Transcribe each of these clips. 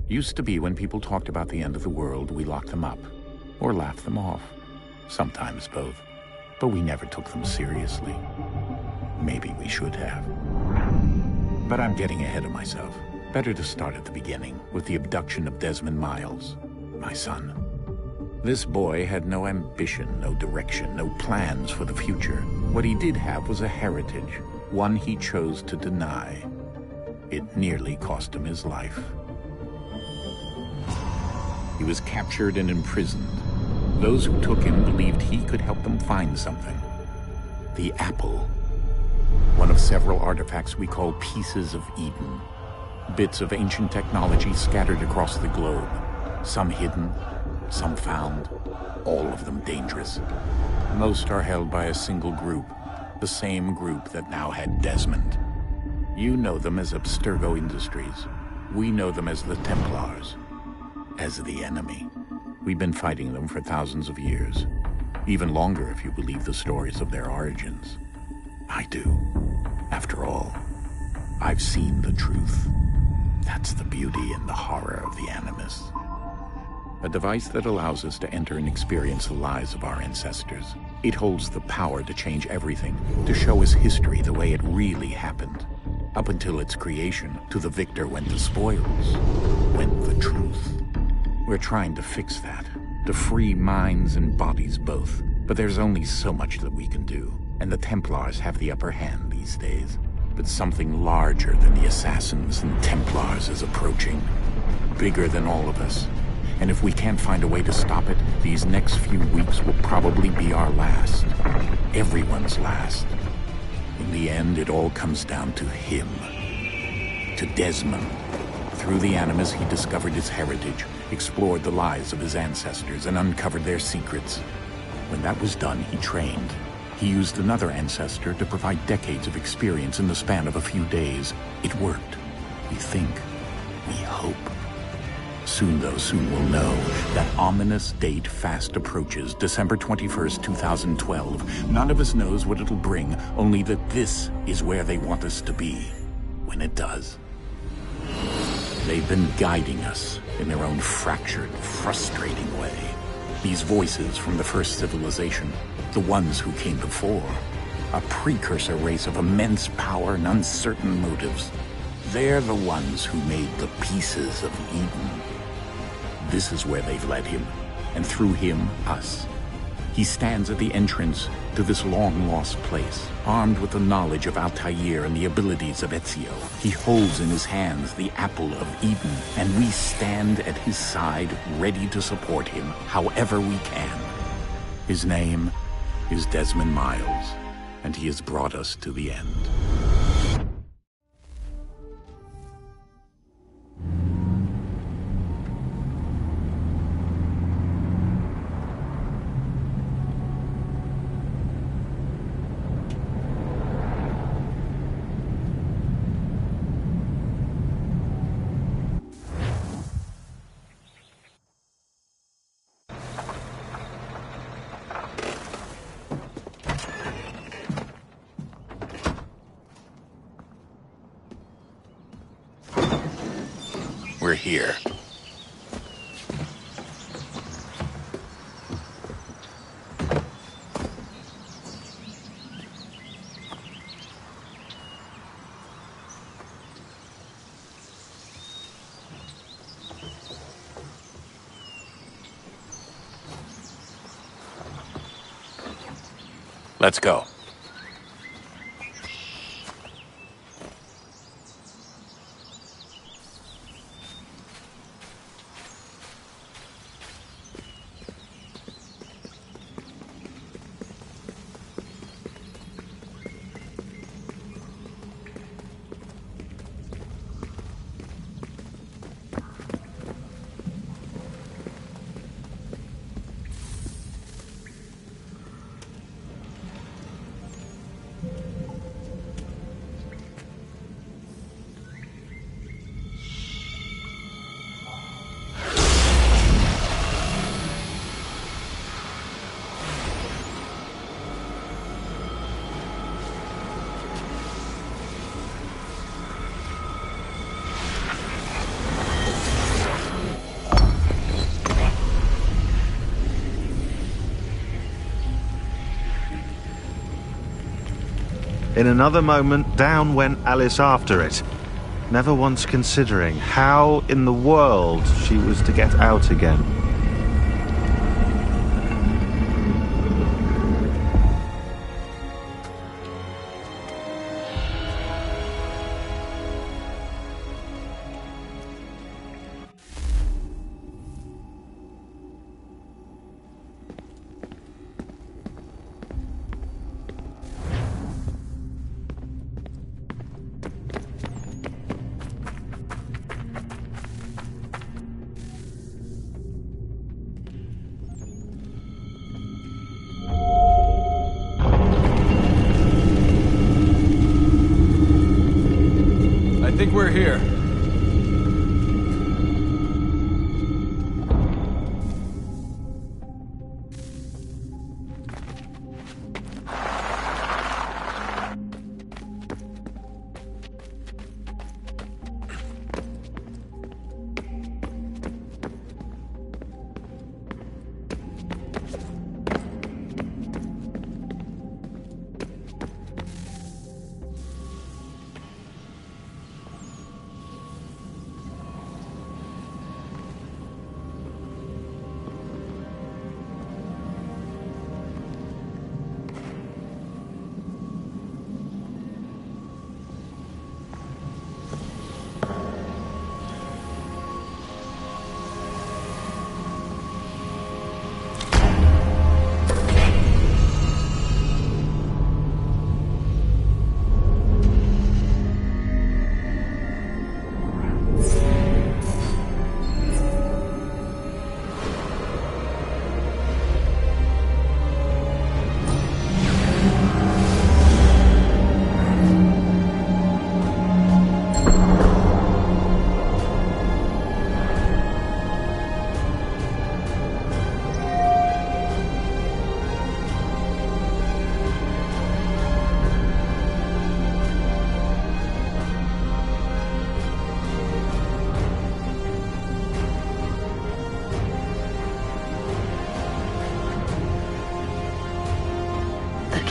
Used to be when people talked about the end of the world, we locked them up, or laughed them off. Sometimes both. But we never took them seriously. Maybe we should have. But I'm getting ahead of myself. Better to start at the beginning, with the abduction of Desmond Miles, my son. This boy had no ambition, no direction, no plans for the future. What he did have was a heritage, one he chose to deny. It nearly cost him his life. He was captured and imprisoned. Those who took him believed he could help them find something. The apple. One of several artifacts we call pieces of Eden. Bits of ancient technology scattered across the globe. Some hidden, some found, all of them dangerous. Most are held by a single group, the same group that now had Desmond. You know them as Abstergo Industries. We know them as the Templars. As the enemy. We've been fighting them for thousands of years. Even longer if you believe the stories of their origins. I do. After all, I've seen the truth. That's the beauty and the horror of the Animus. A device that allows us to enter and experience the lives of our ancestors. It holds the power to change everything, to show us history the way it really happened. Up until its creation, to the victor went the spoils, went the truth. We're trying to fix that, to free minds and bodies both. But there's only so much that we can do, and the Templars have the upper hand these days. But something larger than the Assassins and Templars is approaching, bigger than all of us. And if we can't find a way to stop it, these next few weeks will probably be our last. Everyone's last. In the end, it all comes down to him. To Desmond. Through the Animus, he discovered his heritage, explored the lives of his ancestors, and uncovered their secrets. When that was done, he trained. He used another ancestor to provide decades of experience in the span of a few days. It worked. We think. We hope. Soon, though, soon we'll know. That ominous date fast approaches, December 21st, 2012. None of us knows what it'll bring, only that this is where they want us to be, when it does. They've been guiding us in their own fractured, frustrating way. These voices from the first civilization, the ones who came before, a precursor race of immense power and uncertain motives. They're the ones who made the pieces of Eden. This is where they've led him, and through him, us. He stands at the entrance to this long-lost place, armed with the knowledge of Altair and the abilities of Ezio. He holds in his hands the Apple of Eden, and we stand at his side, ready to support him however we can. His name is Desmond Miles, and he has brought us to the end. We're here. Let's go. In another moment, down went Alice after it, never once considering how in the world she was to get out again. I think we're here.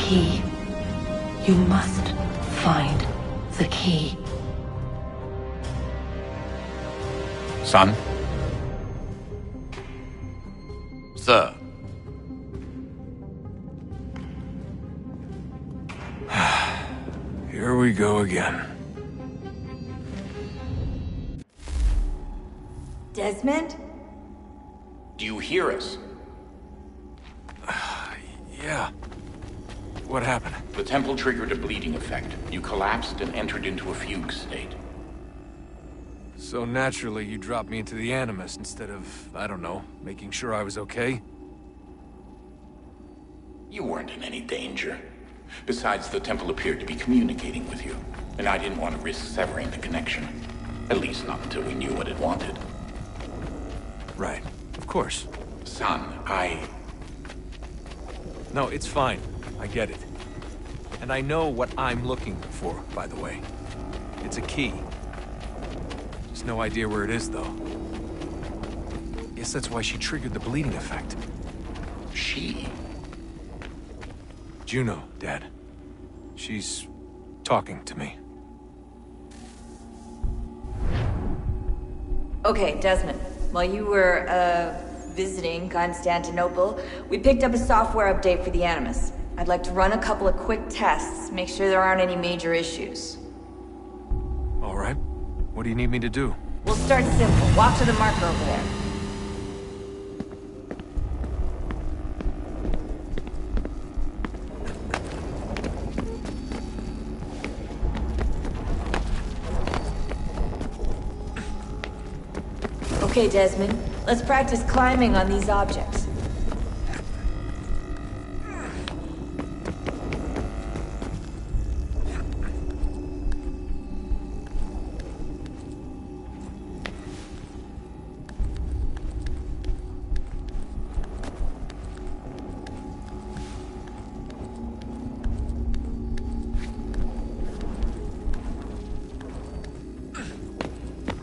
Key. You must find the key. Son, Sir. Here we go again. Desmond? Do you hear us? Yeah. What happened? The temple triggered a bleeding effect. You collapsed and entered into a fugue state. So naturally, you dropped me into the Animus instead of, I don't know, making sure I was okay? You weren't in any danger. Besides, the temple appeared to be communicating with you, and I didn't want to risk severing the connection. At least not until we knew what it wanted. Right. Of course. Son, No, it's fine. I get it. And I know what I'm looking for, by the way. It's a key. Just no idea where it is, though. Guess that's why she triggered the bleeding effect. She? Juno, Dad. She's talking to me. Okay, Desmond. While you were, visiting Constantinople, we picked up a software update for the Animus. I'd like to run a couple of quick tests, make sure there aren't any major issues. All right. What do you need me to do? We'll start simple. Walk to the marker over there. Okay, Desmond. Let's practice climbing on these objects.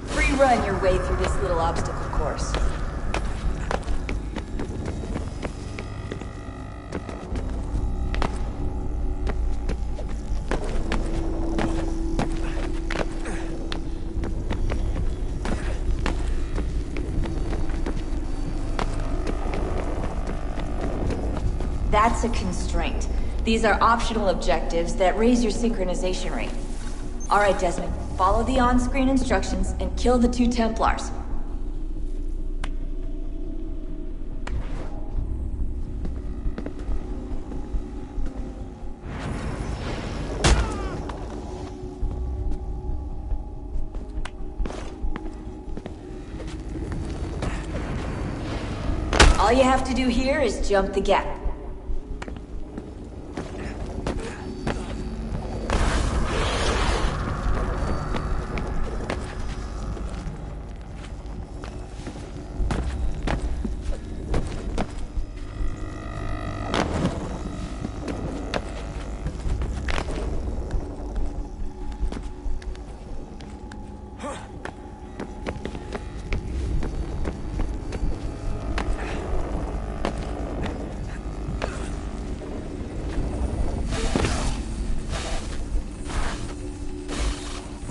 Free run your way through this little obstacle course. That's a constraint. These are optional objectives that raise your synchronization rate. All right, Desmond. Follow the on-screen instructions and kill the 2 Templars. All you have to do here is jump the gap.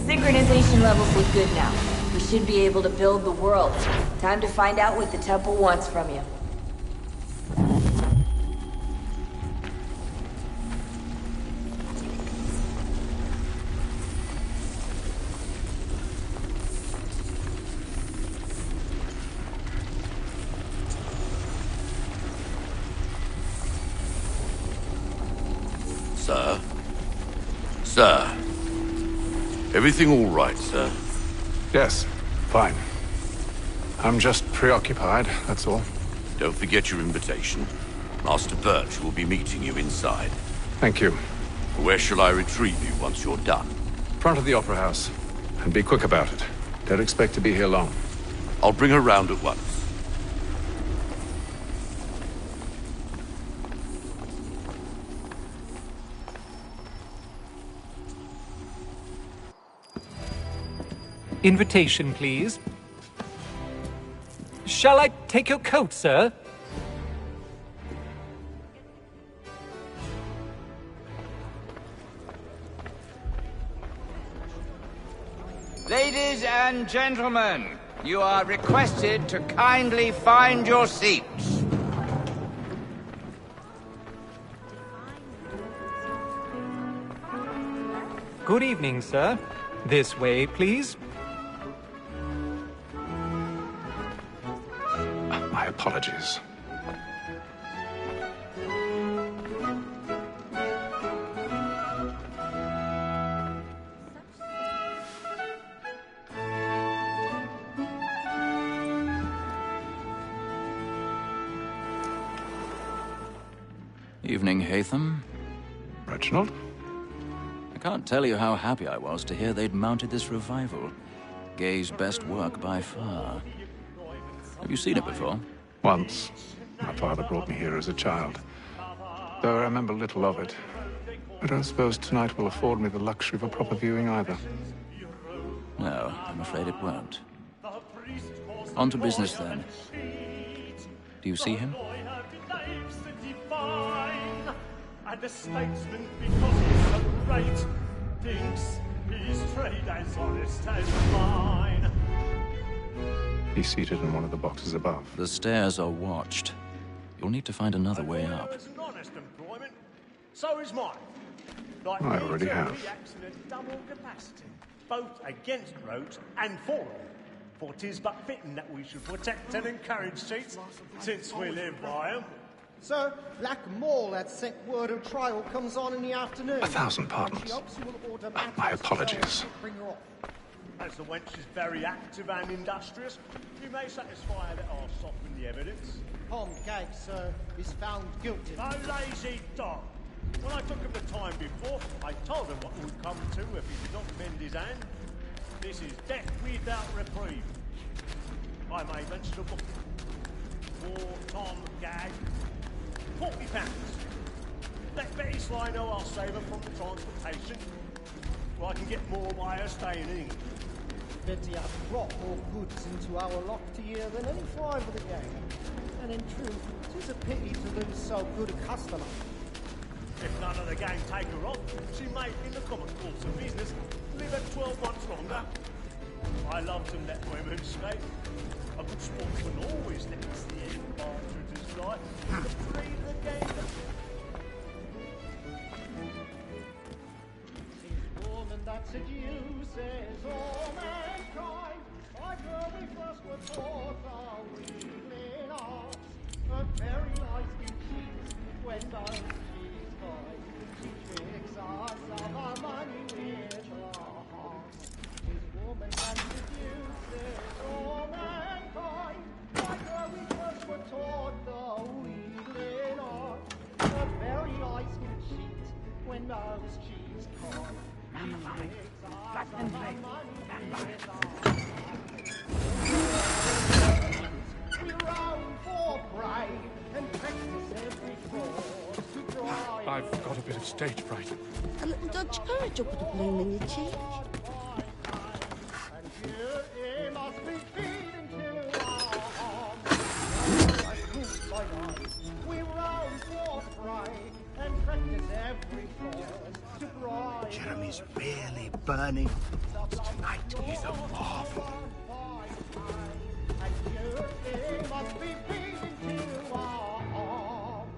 Synchronization levels look good now. We should be able to build the world. Time to find out what the temple wants from you. Sir? Sir? Everything all right, sir? Yes, fine. I'm just preoccupied, that's all. Don't forget your invitation. Master Birch will be meeting you inside. Thank you. Where shall I retrieve you once you're done? Front of the Opera House. And be quick about it. Don't expect to be here long. I'll bring her round at once. Invitation, please. Shall I take your coat, sir? Ladies and gentlemen, you are requested to kindly find your seats. Good evening, sir. This way, please. My apologies. Evening, Hatham. Reginald? I can't tell you how happy I was to hear they'd mounted this revival. Gay's best work by far. Have you seen it before? Once. My father brought me here as a child. Though I remember little of it. I don't suppose tonight will afford me the luxury of a proper viewing either. No, I'm afraid it won't. On to business, then. Do you see him? And the statesman, because he's so great, thinks his trade as honest as mine. He's seated in one of the boxes above. The stairs are watched. You'll need to find another way up. It's an honest employment. So is mine. Like I already have. reacts in a double capacity, both against rogues and for them. For 'tis but fitting that we should protect and encourage cheats, since we live by 'em. Sir, Black Mall had sent word of trial comes on in the afternoon. 1,000 pardons. She hopes you will automatically My apologies. bring her off. As the wench is very active and industrious, you may satisfy her that I'll soften the evidence. Tom Gag, sir, is found guilty. A lazy dog! When I took him the time before, I told him what would come to if he did not mend his hand. This is death without reprieve. I may mention a book. For Tom Gag, £40. Let Betty Sly know I'll save her from the transportation, or I can get more by her staying in England. Betty has brought more goods into our locked year than any five of the gang. And in truth, 'tis a pity to lose so good a customer. If none of the gang take her on, she may, in the common course of business, live at 12 months longer. I love to let women skate. A good sportsman always lets the end partridge's life to breed the game. This woman that seduces all mankind, like her we first were taught our weakling arts. Her very life can cheat when those she's kind. She tricks us of our money with her hearts. This woman that seduces all mankind, like her we first were taught the weakling arts. Her very eyes can cheat when those she's kind. She tricks us of our money with her hearts. We roam for prey and practice every fraud to drive. I've got a bit of stage fright. A little Dutch courage will put a bloom in your cheek. And here it must be feeding to our arms. Like moose by night, we roam for prey and practice every fraud to drive. Jeremy's really burning thoughts tonight. He's a marvel. And here it must be feeding to our arms.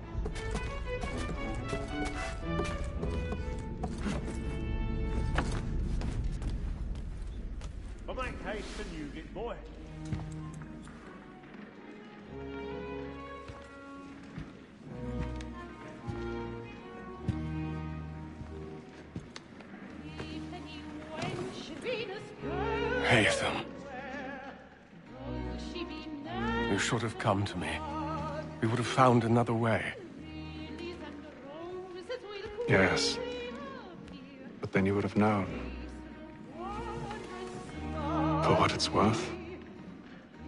But make haste and you get boy. Hatham. You should have come to me. We would have found another way. Yes. But then you would have known. For what it's worth,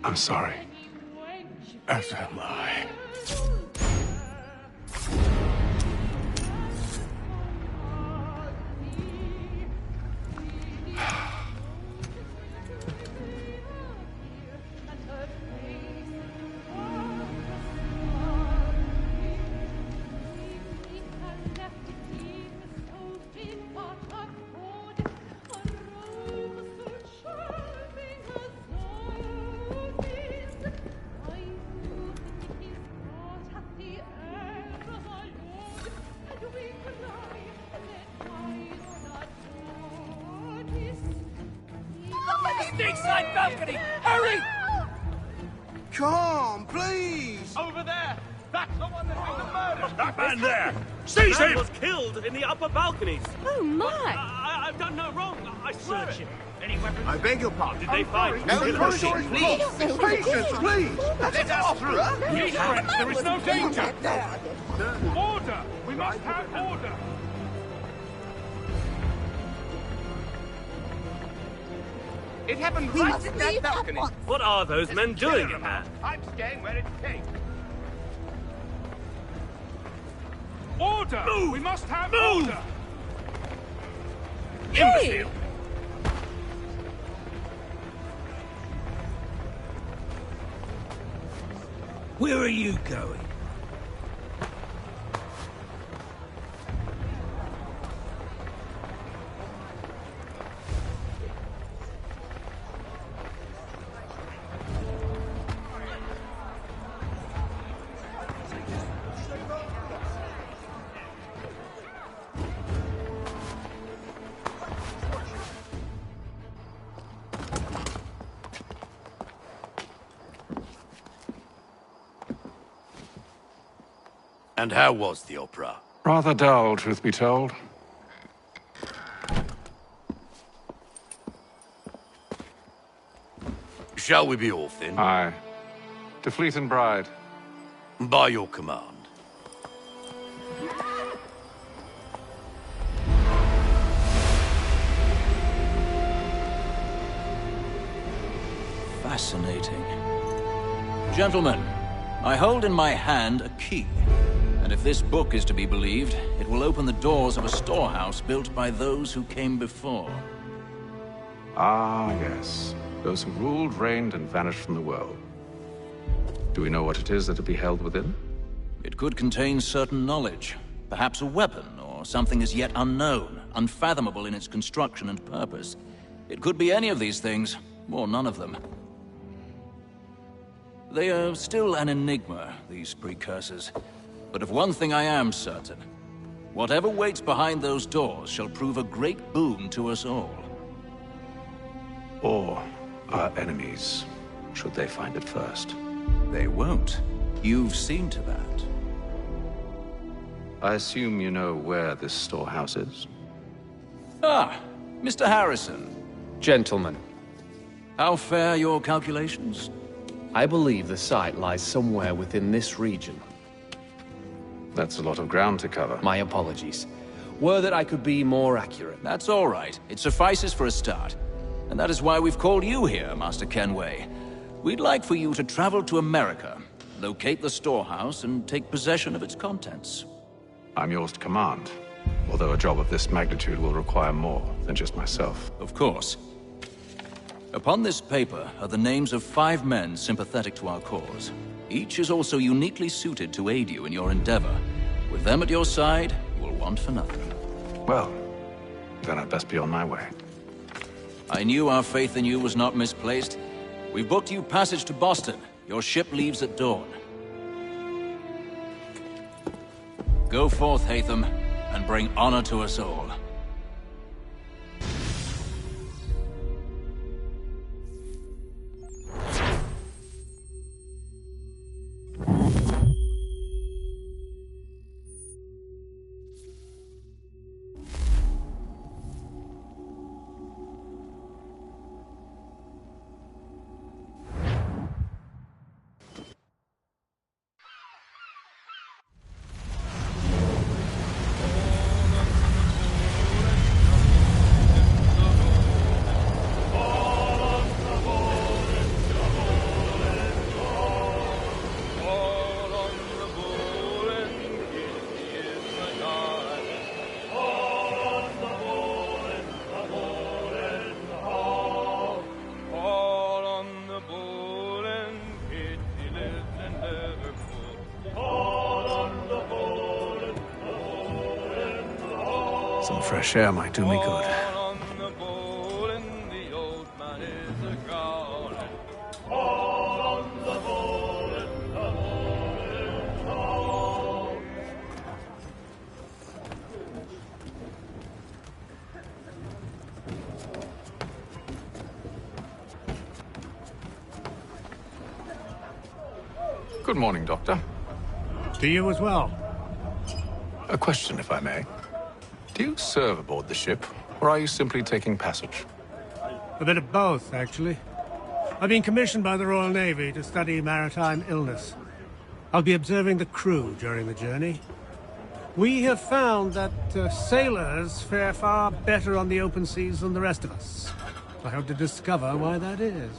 I'm sorry. As am I. snake side balcony! Hurry! Come on, please! Over there! That's the one that we got murdered! That man there! Seize him! was killed in the upper balconies! Oh, my! I've done no wrong. I swear it. Any weapons? I beg your pardon. Did they find? No, Did please, they- please, patience, please! Let us through! Please, friends, there is no danger! Order! We must have order! It happened We must leave at once. What are those men doing in there? I'm staying where it takes. Order! Move! We must have Move! order! Imbecile! Where are you going? And how was the opera? Rather dull, truth be told. Shall we be off then? Aye. To Fleet and Bride. By your command. Fascinating. Gentlemen, I hold in my hand a key. And if this book is to be believed, it will open the doors of a storehouse built by those who came before. Ah, yes. Those who ruled, reigned, and vanished from the world. Do we know what it is that will be held within? It could contain certain knowledge. Perhaps a weapon, or something as yet unknown, unfathomable in its construction and purpose. It could be any of these things, or none of them. They are still an enigma, these precursors. But of one thing I am certain. Whatever waits behind those doors shall prove a great boon to us all. Or our enemies, should they find it first. They won't. You've seen to that. I assume you know where this storehouse is? Ah, Mr. Harrison. Gentlemen, How fare your calculations? I believe the site lies somewhere within this region. That's a lot of ground to cover. My apologies. Were that I could be more accurate. That's all right. It suffices for a start. And that is why we've called you here, Master Kenway. We'd like for you to travel to America, locate the storehouse, and take possession of its contents. I'm yours to command, although a job of this magnitude will require more than just myself. Of course. Upon this paper are the names of 5 men sympathetic to our cause. Each is also uniquely suited to aid you in your endeavor. With them at your side, you will want for nothing. Well, then I'd best be on my way. I knew our faith in you was not misplaced. We've booked you passage to Boston. Your ship leaves at dawn. Go forth, Hatham, and bring honor to us all. Some fresh air might do me good. Good morning, Doctor. To you as well. A question, if I may. Do you serve aboard the ship, or are you simply taking passage? A bit of both, actually. I've been commissioned by the Royal Navy to study maritime illness. I'll be observing the crew during the journey. We have found that sailors fare far better on the open seas than the rest of us. I hope to discover why that is.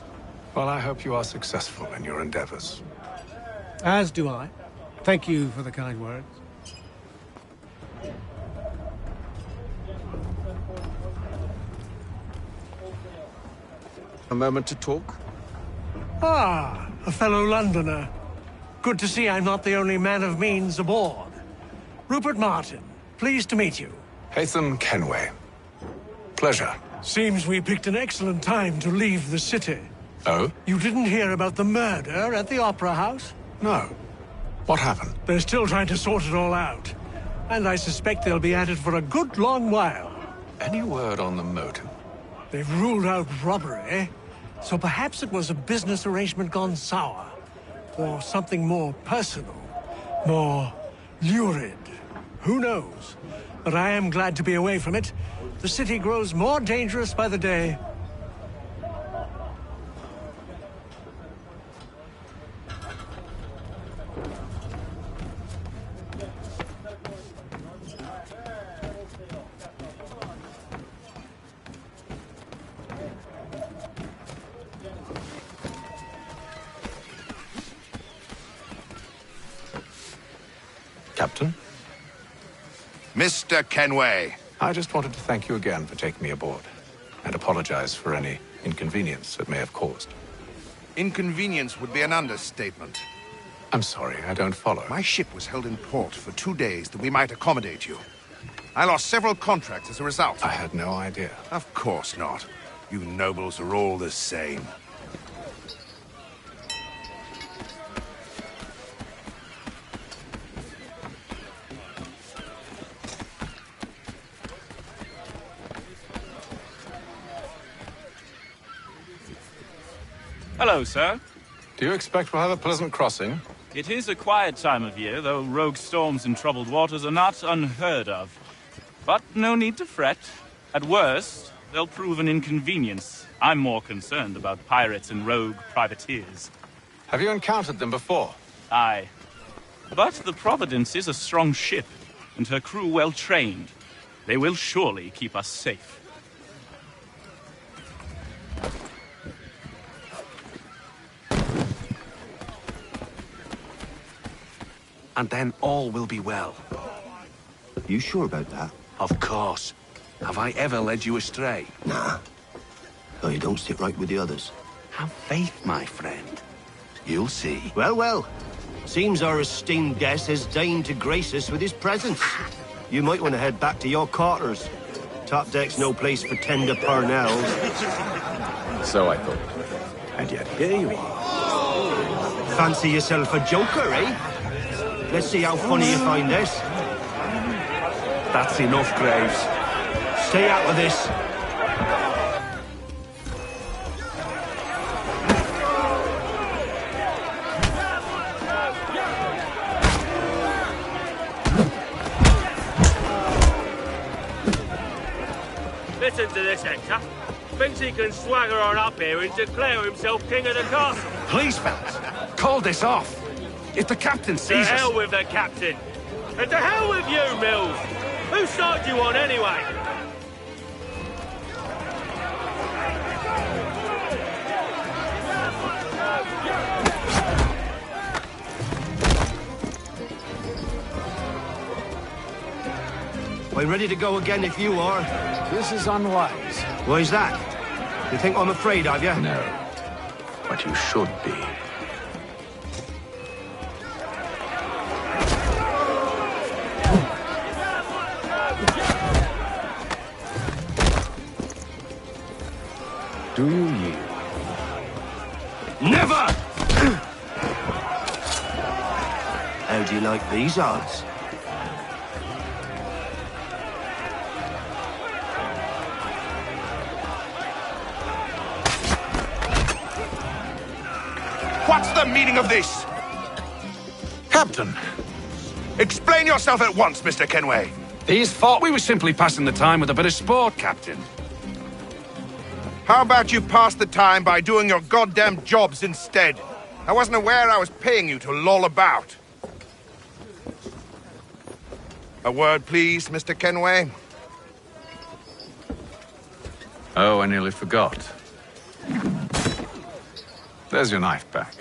Well, I hope you are successful in your endeavors. As do I. Thank you for the kind words. A moment to talk? Ah, a fellow Londoner. Good to see I'm not the only man of means aboard. Rupert Martin, pleased to meet you. Haytham Kenway. Pleasure. Seems we picked an excellent time to leave the city. Oh? You didn't hear about the murder at the Opera House? No. What happened? They're still trying to sort it all out. And I suspect they'll be at it for a good long while. Any word on the motive? They've ruled out robbery, so perhaps it was a business arrangement gone sour. Or something more personal, more lurid. Who knows? But I am glad to be away from it. The city grows more dangerous by the day. Captain? Mr. Kenway. I just wanted to thank you again for taking me aboard, and apologize for any inconvenience it may have caused. Inconvenience would be an understatement. I'm sorry, I don't follow. My ship was held in port for 2 days that we might accommodate you. I lost several contracts as a result. I had no idea. Of course not. You nobles are all the same. Hello, sir. Do you expect we'll have a pleasant crossing? It is a quiet time of year, though rogue storms in troubled waters are not unheard of. But no need to fret. At worst, they'll prove an inconvenience. I'm more concerned about pirates and rogue privateers. Have you encountered them before? Aye. But the Providence is a strong ship, and her crew well trained. They will surely keep us safe. And then all will be well. You sure about that? Of course. Have I ever led you astray? Nah. Oh, you don't sit right with the others. Have faith, my friend. You'll see. Well, well. Seems our esteemed guest has deigned to grace us with his presence. You might want to head back to your quarters. Top deck's no place for tender parnells. So I thought. And yet here you are. Fancy yourself a joker, eh? Let's see how funny you find this. That's enough, Graves. Stay out of this. Listen to this, Hector. Thinks he can swagger on up here and declare himself king of the castle. Please, fellas, call this off. If the captain sees us... To hell with the captain. And to hell with you, Mills. Whose side do you on, anyway? I'm ready to go again if you are. This is unwise. Why's that? You think I'm afraid of you? No. But you should be. Do you yield? Never! How do you like these odds? What's the meaning of this? Captain! Explain yourself at once, Mr. Kenway. These thought we were simply passing the time with a bit of sport, Captain. How about you pass the time by doing your goddamn jobs instead? I wasn't aware I was paying you to loll about. A word, please, Mr. Kenway. Oh, I nearly forgot. There's your knife back.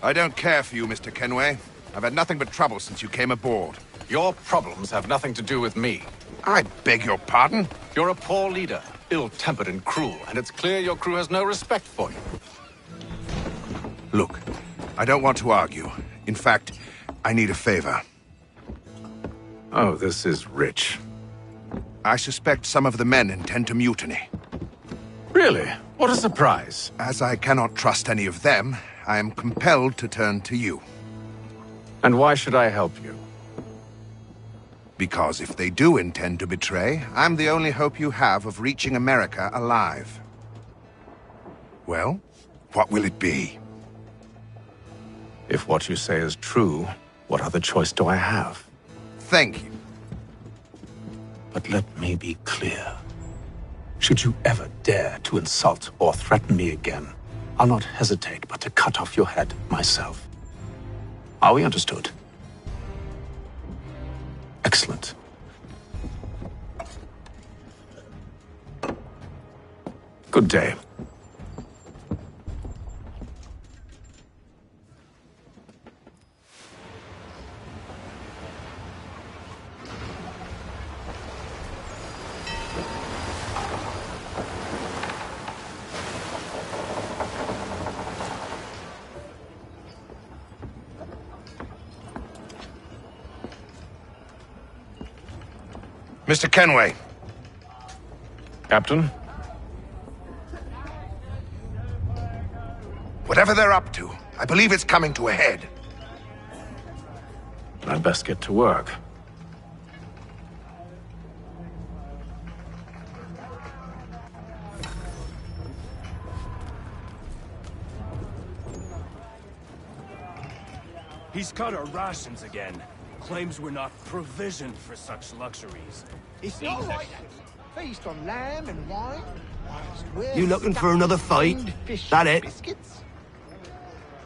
I don't care for you, Mr. Kenway. I've had nothing but trouble since you came aboard. Your problems have nothing to do with me. I beg your pardon? You're a poor leader, ill-tempered and cruel, and it's clear your crew has no respect for you. Look, I don't want to argue. In fact, I need a favor. Oh, this is rich. I suspect some of the men intend to mutiny. Really? What a surprise. As I cannot trust any of them, I am compelled to turn to you. And why should I help you? Because if they do intend to betray, I'm the only hope you have of reaching America alive. Well, what will it be? If what you say is true, what other choice do I have? Thank you. But let me be clear. Should you ever dare to insult or threaten me again, I'll not hesitate but to cut off your head myself. Are we understood? Excellent. Good day. Mr. Kenway. Captain? Whatever they're up to, I believe it's coming to a head. I'd best get to work. He's cut our rations again. Claims we're not provisioned for such luxuries. It's not like that. Feast on lamb and wine. You looking for another fight? That it? Biscuits?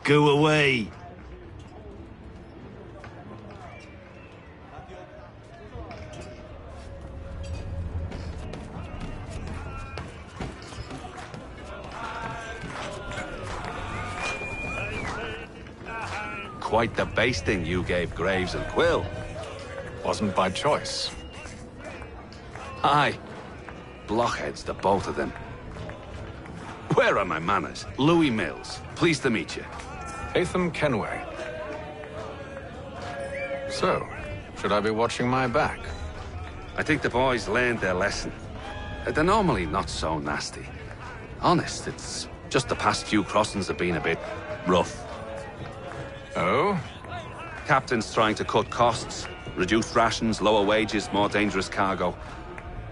Go away. Quite the basting you gave Graves and Quill. Wasn't by choice. Aye. Blockheads, the both of them. Where are my manners? Louis Mills. Pleased to meet you. Hatham Kenway. So, should I be watching my back? I think the boys learned their lesson. They're normally not so nasty. Honest, it's just the past few crossings have been a bit rough. Oh? Captain's trying to cut costs. Reduced rations, lower wages, more dangerous cargo.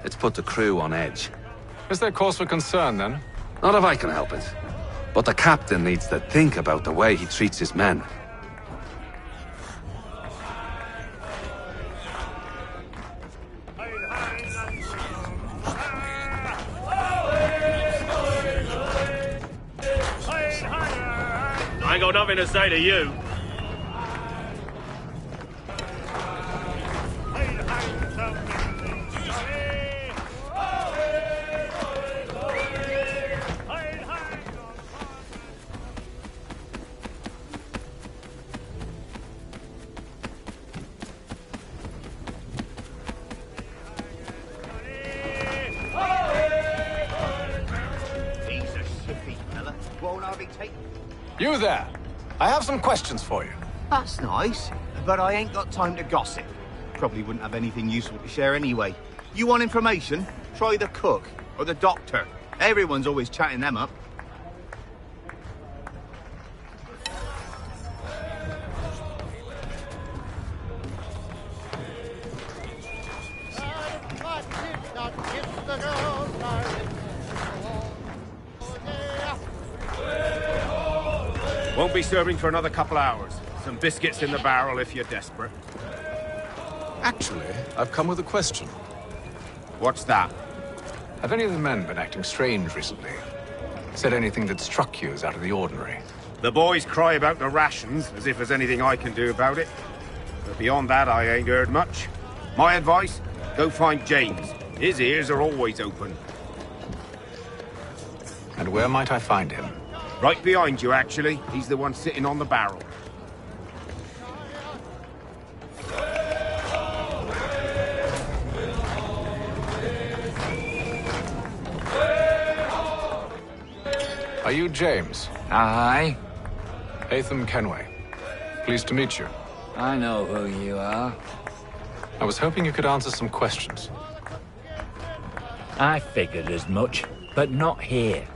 It's put the crew on edge. Is there cause for concern, then? Not if I can help it. But the captain needs to think about the way he treats his men. I ain't got nothing to say to you. You there! I have some questions for you. That's nice, but I ain't got time to gossip. Probably wouldn't have anything useful to share anyway. You want information? Try the cook or the doctor. Everyone's always chatting them up. Won't be serving for another couple hours. Some biscuits in the barrel if you're desperate. Actually, I've come with a question. What's that? Have any of the men been acting strange recently? Said anything that struck you as out of the ordinary? The boys cry about the rations, as if there's anything I can do about it. But beyond that, I ain't heard much. My advice? Go find James. His ears are always open. And where might I find him? Right behind you, actually. He's the one sitting on the barrel. Are you James? Aye. Haytham Kenway. Pleased to meet you. I know who you are. I was hoping you could answer some questions. I figured as much, but not here.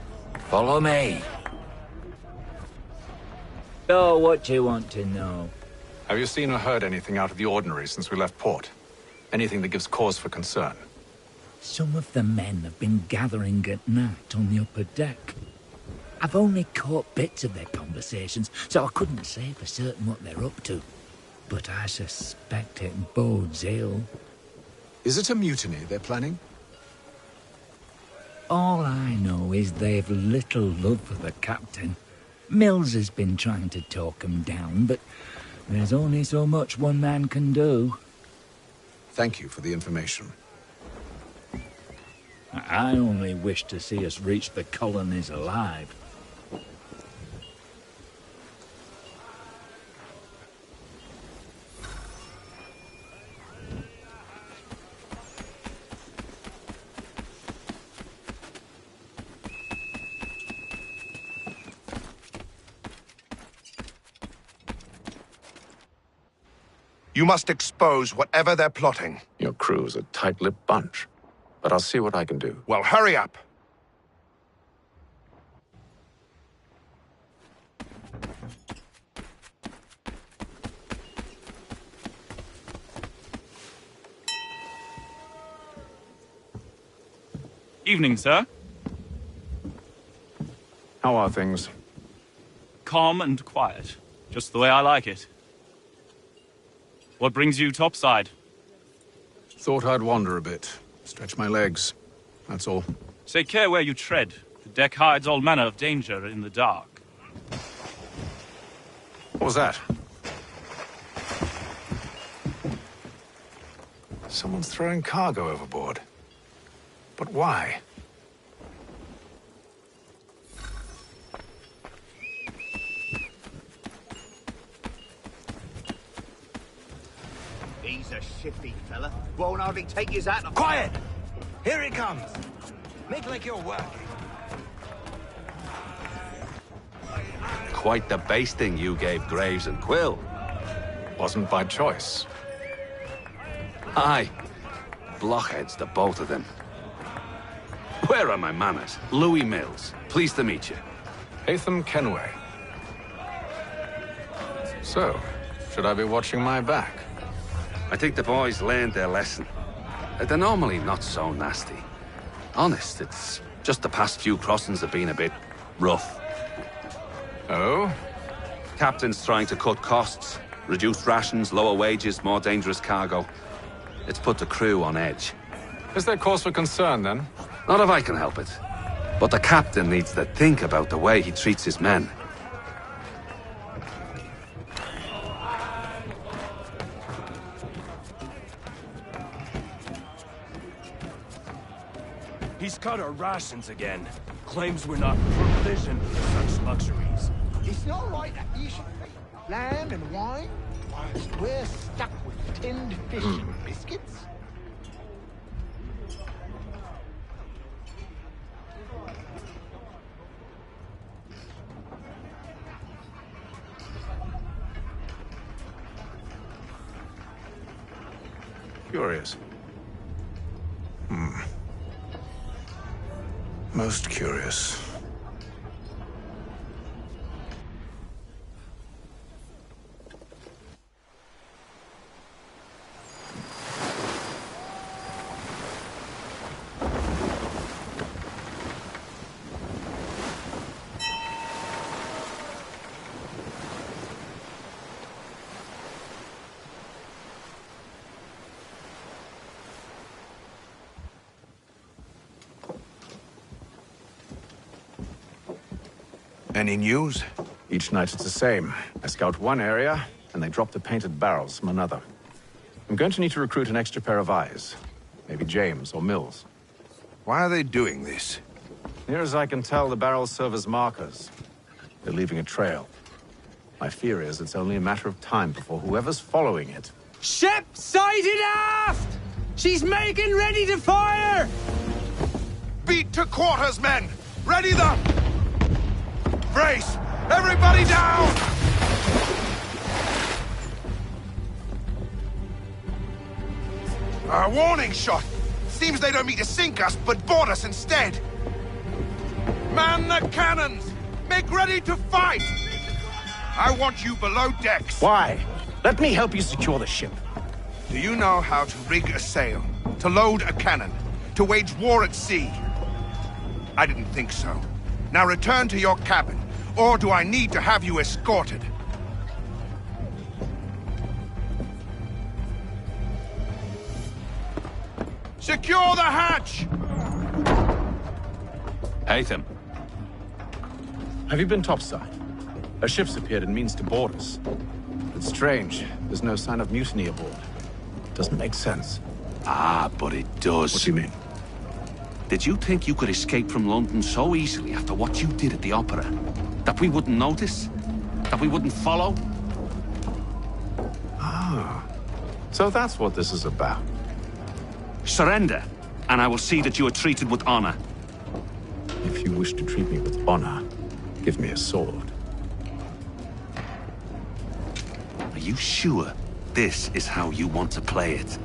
Follow me. So, what do you want to know? Have you seen or heard anything out of the ordinary since we left port? Anything that gives cause for concern? Some of the men have been gathering at night on the upper deck. I've only caught bits of their conversations, so I couldn't say for certain what they're up to. But I suspect it bodes ill. Is it a mutiny they're planning? All I know is they've little love for the captain. Mills has been trying to talk 'em down, but there's only so much one man can do. Thank you for the information. I only wish to see us reach the colonies alive. You must expose whatever they're plotting. Your crew's a tight-lipped bunch, but I'll see what I can do. Well, hurry up. Evening, sir. How are things? Calm and quiet. Just the way I like it. What brings you topside? Thought I'd wander a bit. Stretch my legs. That's all. Take care where you tread. The deck hides all manner of danger in the dark. What was that? Someone's throwing cargo overboard. But why? He's a shifty fella. Won't hardly take his hat off. Quiet! Here he comes. Make like you're working. Quite the basting you gave Graves and Quill. Wasn't by choice. Aye. Blockheads, the both of them. Where are my manners? Louis Mills. Pleased to meet you. Haytham Kenway. So, should I be watching my back? I think the boys learned their lesson. They're normally not so nasty. Honest, it's just the past few crossings have been a bit rough. Oh? Captain's trying to cut costs. Reduced rations, lower wages, more dangerous cargo. It's put the crew on edge. Is there cause for concern, then? Not if I can help it. But the captain needs to think about the way he treats his men. He's cut our rations again. Claims we're not provisioned for such luxuries. It's not right that you should land and wine whilst we're stuck with tinned fish and biscuits. Curious. Most curious. Any news? Each night it's the same. I scout one area, and they drop the painted barrels from another. I'm going to need to recruit an extra pair of eyes. Maybe James or Mills. Why are they doing this? Near as I can tell, the barrels serve as markers. They're leaving a trail. My fear is it's only a matter of time before whoever's following it... Ship sighted aft! She's making ready to fire! Beat to quarters, men! Ready the... Brace! Everybody down! A warning shot! Seems they don't mean to sink us, but board us instead! Man the cannons! Make ready to fight! I want you below decks! Why? Let me help you secure the ship. Do you know how to rig a sail? To load a cannon? To wage war at sea? I didn't think so. Now return to your cabin, or do I need to have you escorted? Secure the hatch! Haytham. Have you been topside? A ship's appeared and means to board us. It's strange. There's no sign of mutiny aboard. Doesn't make sense. Ah, but it does. What do you mean? Did you think you could escape from London so easily after what you did at the opera? That we wouldn't notice? That we wouldn't follow? Ah. So that's what this is about. Surrender, and I will see that you are treated with honor. If you wish to treat me with honor, give me a sword. Are you sure this is how you want to play it?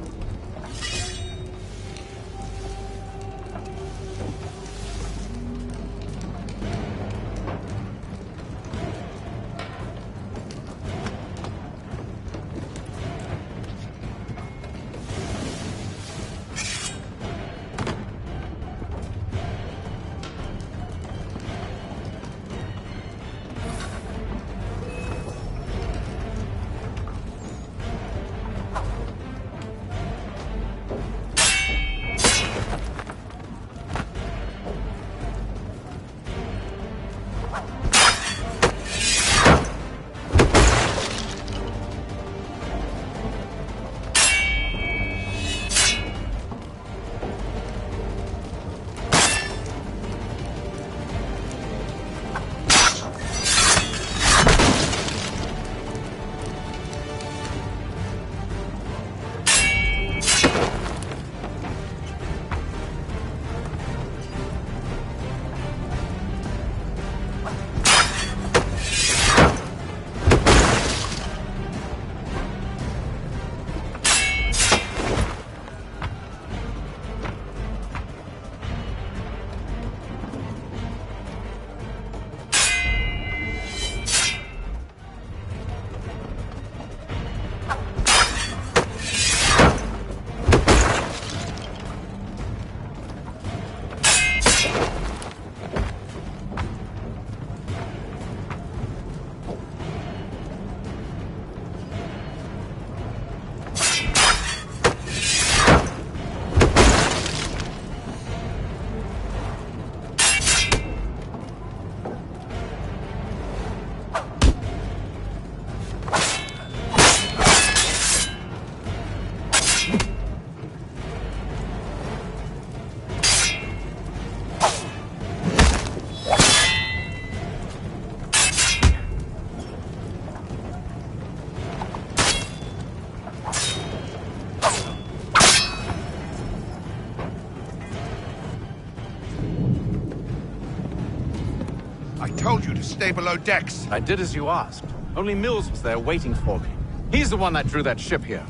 Told you to stay below decks. I did as you asked. Only Mills was there waiting for me. He's the one that drew that ship here.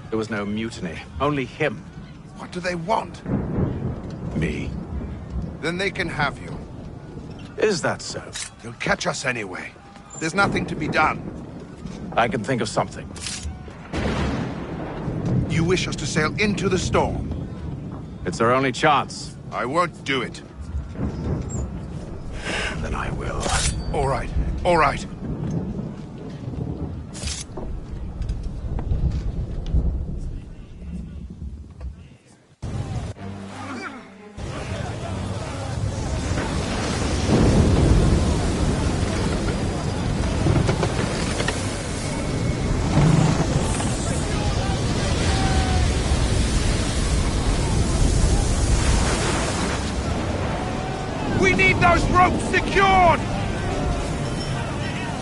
There was no mutiny, only him. What do they want? Me. Then they can have you. Is that so? They'll catch us anyway. There's nothing to be done. I can think of something. You wish us to sail into the storm? It's our only chance. I won't do it. Then I will. All right, all right. need those ropes secured!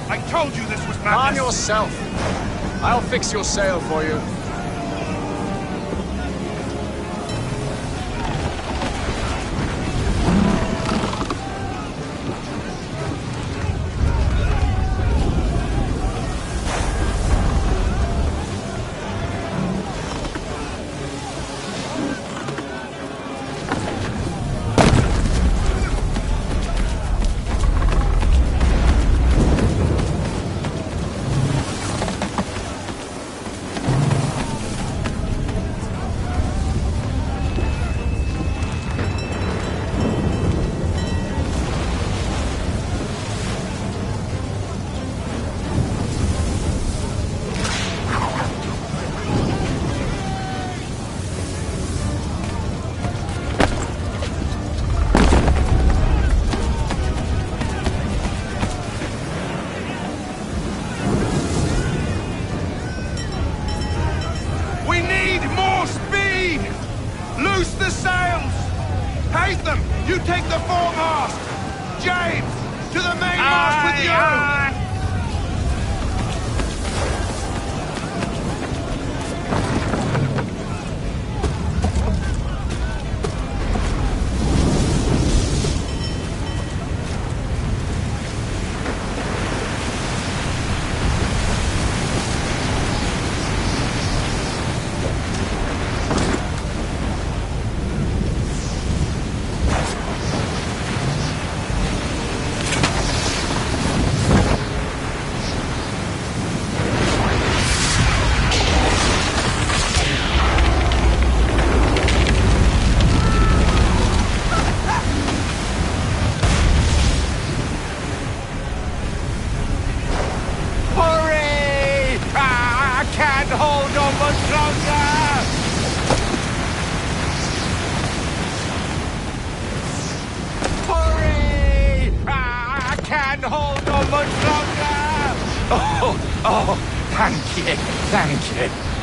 I told you this was madness. Calm yourself. I'll fix your sail for you. You take the foremast! James, to the mainmast with you! Oh, thank you, thank you.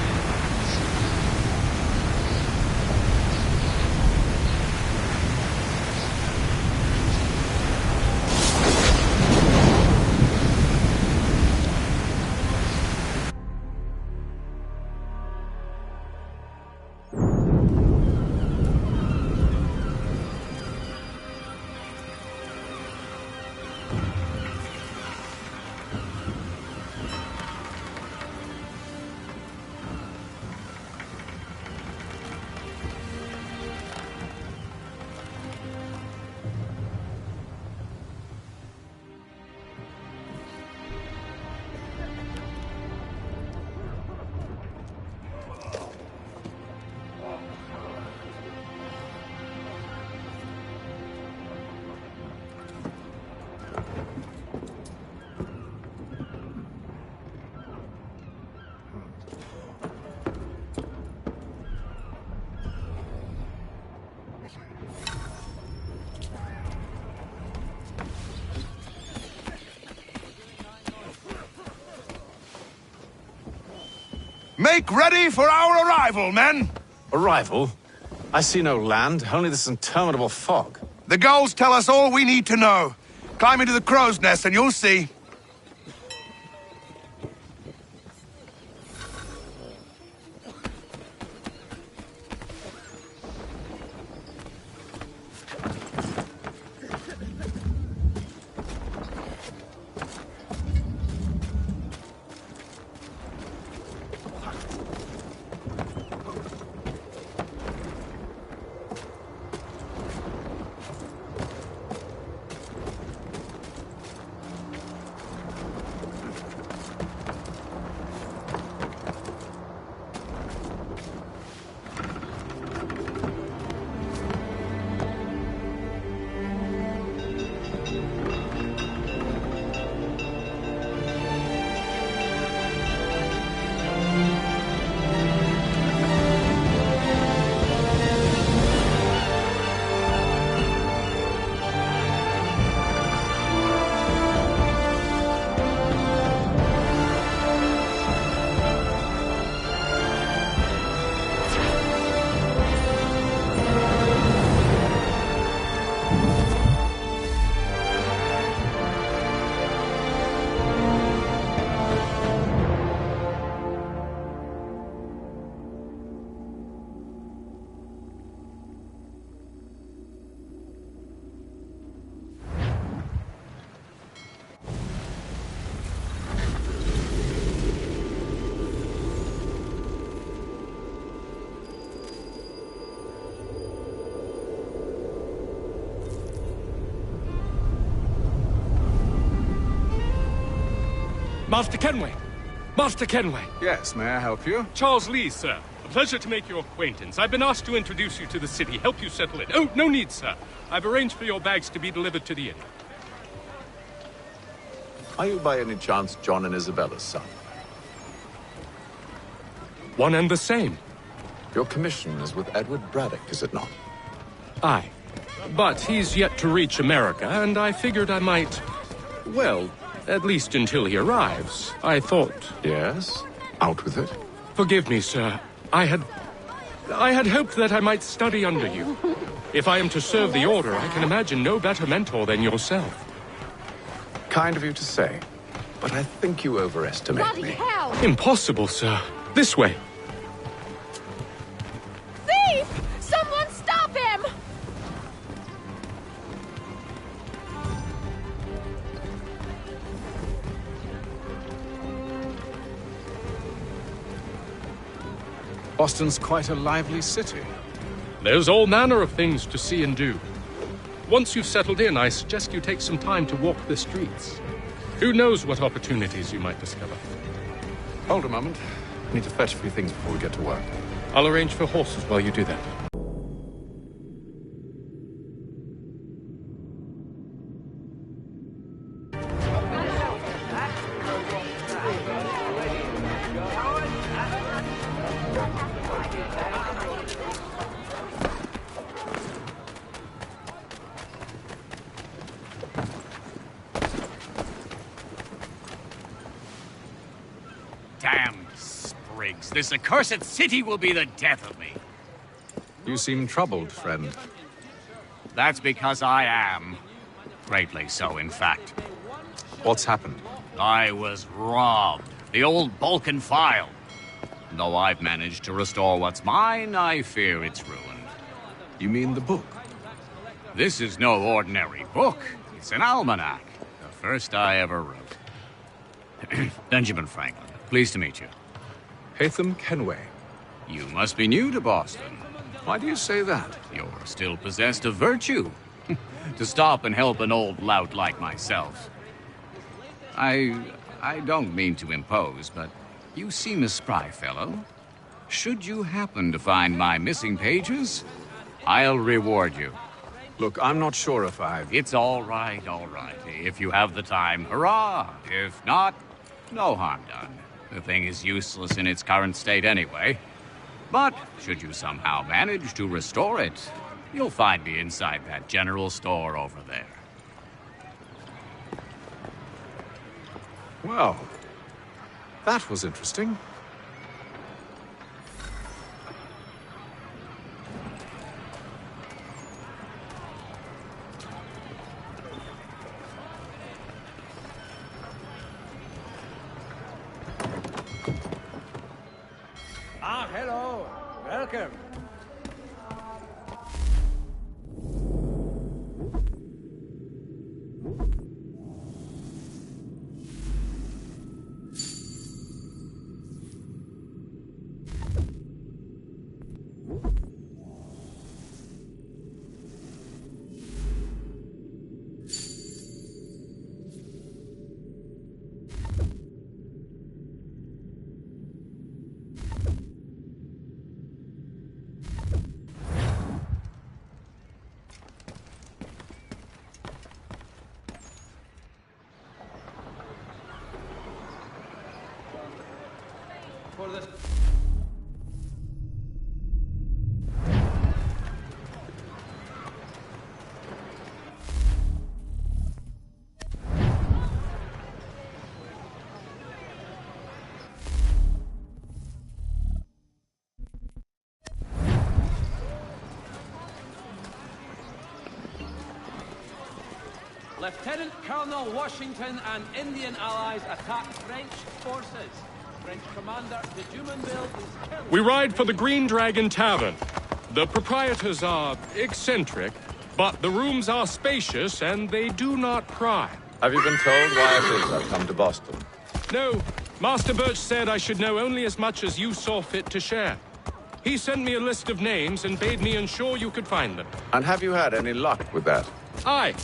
Make ready for our arrival, men! Arrival? I see no land, only this interminable fog. The gulls tell us all we need to know. Climb into the crow's nest and you'll see. Master Kenway! Master Kenway! Yes, may I help you? Charles Lee, sir. A pleasure to make your acquaintance. I've been asked to introduce you to the city, help you settle in. Oh, no need, sir. I've arranged for your bags to be delivered to the inn. Are you by any chance John and Isabella's son? One and the same. Your commission is with Edward Braddock, is it not? Aye. But he's yet to reach America, and I figured I might... Well, at least until he arrives, I thought... Yes? Out with it. Forgive me, sir. I had hoped that I might study under you. If I am to serve the Order, I can imagine no better mentor than yourself. Kind of you to say, but I think you overestimate Bloody me. hell! Impossible, sir. This way. Thief! Someone stop him! Boston's quite a lively city. There's all manner of things to see and do. Once you've settled in, I suggest you take some time to walk the streets. Who knows what opportunities you might discover. Hold a moment. I need to fetch a few things before we get to work. I'll arrange for horses while you do that. Damn sprigs. This accursed city will be the death of me. You seem troubled, friend. That's because I am. Greatly so, in fact. What's happened? I was robbed. The old Balkan file. Though I've managed to restore what's mine, I fear it's ruined. You mean the book? This is no ordinary book. It's an almanac. The first I ever wrote. Benjamin Franklin. Pleased to meet you. Haytham Kenway. You must be new to Boston. Why do you say that? You're still possessed of virtue. To stop and help an old lout like myself. I don't mean to impose, but you seem a spry fellow. Should you happen to find my missing pages, I'll reward you. Look, I'm not sure if I've... It's all right, all right. If you have the time, hurrah! If not, no harm done. The thing is useless in its current state anyway. But should you somehow manage to restore it, you'll find me inside that general store over there. Well, that was interesting. Ah, hello. Welcome. For this. Lieutenant Colonel Washington and Indian allies attack French forces. French commander de Jumonville is killed. We ride for the Green Dragon Tavern. The proprietors are eccentric, but the rooms are spacious and they do not pry. Have you been told why it is I've come to Boston? No. Master Birch said I should know only as much as you saw fit to share. He sent me a list of names and bade me ensure you could find them. And have you had any luck with that? Aye.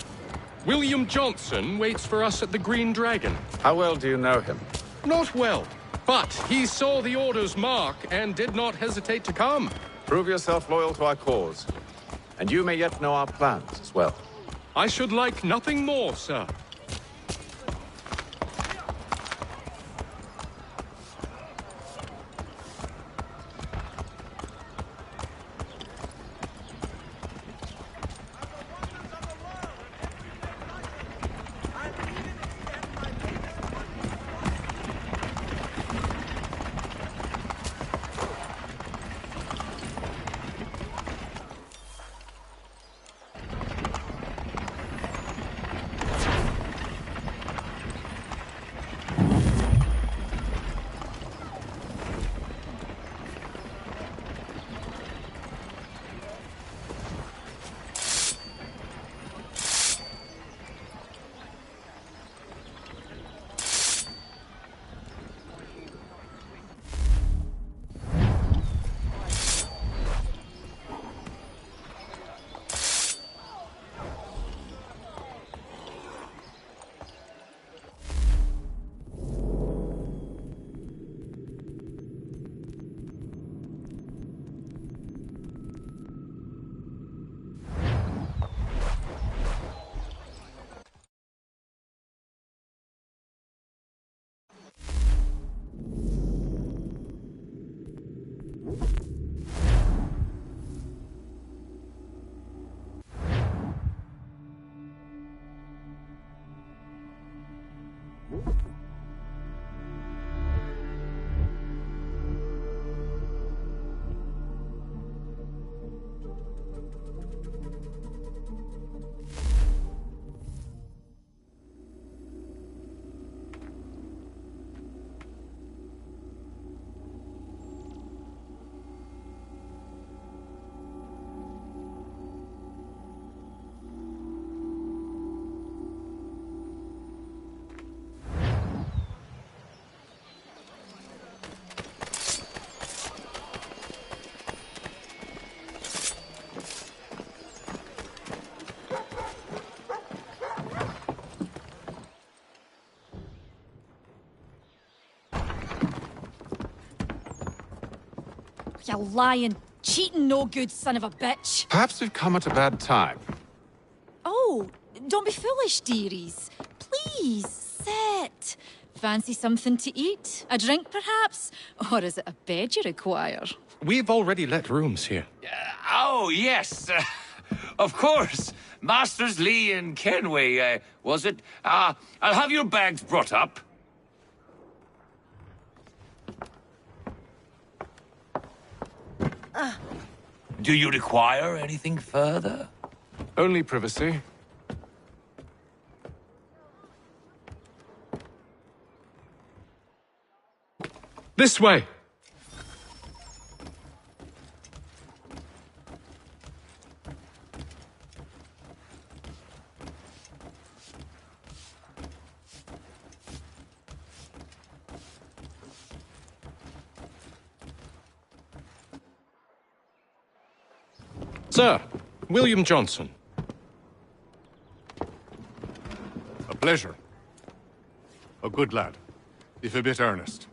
William Johnson waits for us at the Green Dragon. How well do you know him? Not well, but he saw the order's mark and did not hesitate to come. Prove yourself loyal to our cause, and you may yet know our plans as well. I should like nothing more, sir. You lying, cheating, no good son of a bitch. Perhaps we've come at a bad time. Oh, don't be foolish, dearies. Please, sit. Fancy something to eat? A drink, perhaps? Or is it a bed you require? We've already let rooms here. Oh, yes. Of course. Masters Lee and Kenway, was it? I'll have your bags brought up. Do you require anything further? Only privacy. This way! Sir, William Johnson. A pleasure. A good lad, if a bit earnest.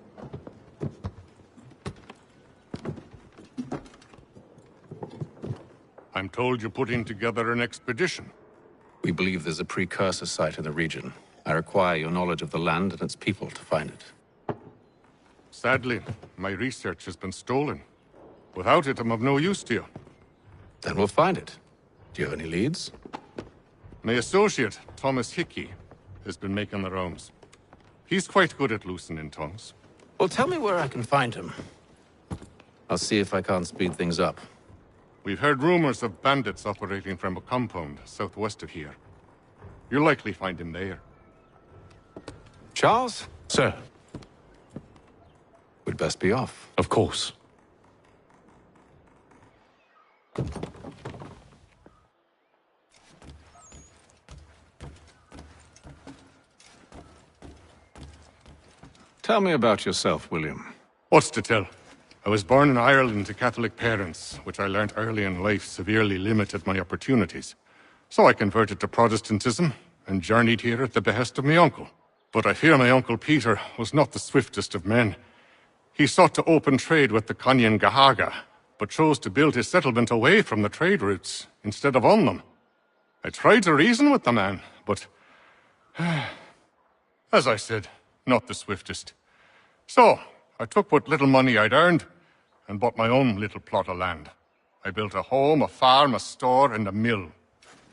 I'm told you're putting together an expedition. We believe there's a precursor site in the region. I require your knowledge of the land and its people to find it. Sadly, my research has been stolen. Without it, I'm of no use to you. Then we'll find it. Do you have any leads? My associate, Thomas Hickey, has been making the rounds. He's quite good at loosening tongues. Well, tell me where I can find him. I'll see if I can't speed things up. We've heard rumors of bandits operating from a compound southwest of here. You'll likely find him there. Charles? Sir. We'd best be off. Of course. Tell me about yourself, William. What's to tell? I was born in Ireland to Catholic parents, which I learnt early in life severely limited my opportunities. So I converted to Protestantism and journeyed here at the behest of my uncle. But I fear my uncle Peter was not the swiftest of men. He sought to open trade with the Conyan Gahaga, but chose to build his settlement away from the trade routes instead of on them. I tried to reason with the man, but as I said, not the swiftest. So, I took what little money I'd earned and bought my own little plot of land. I built a home, a farm, a store, and a mill.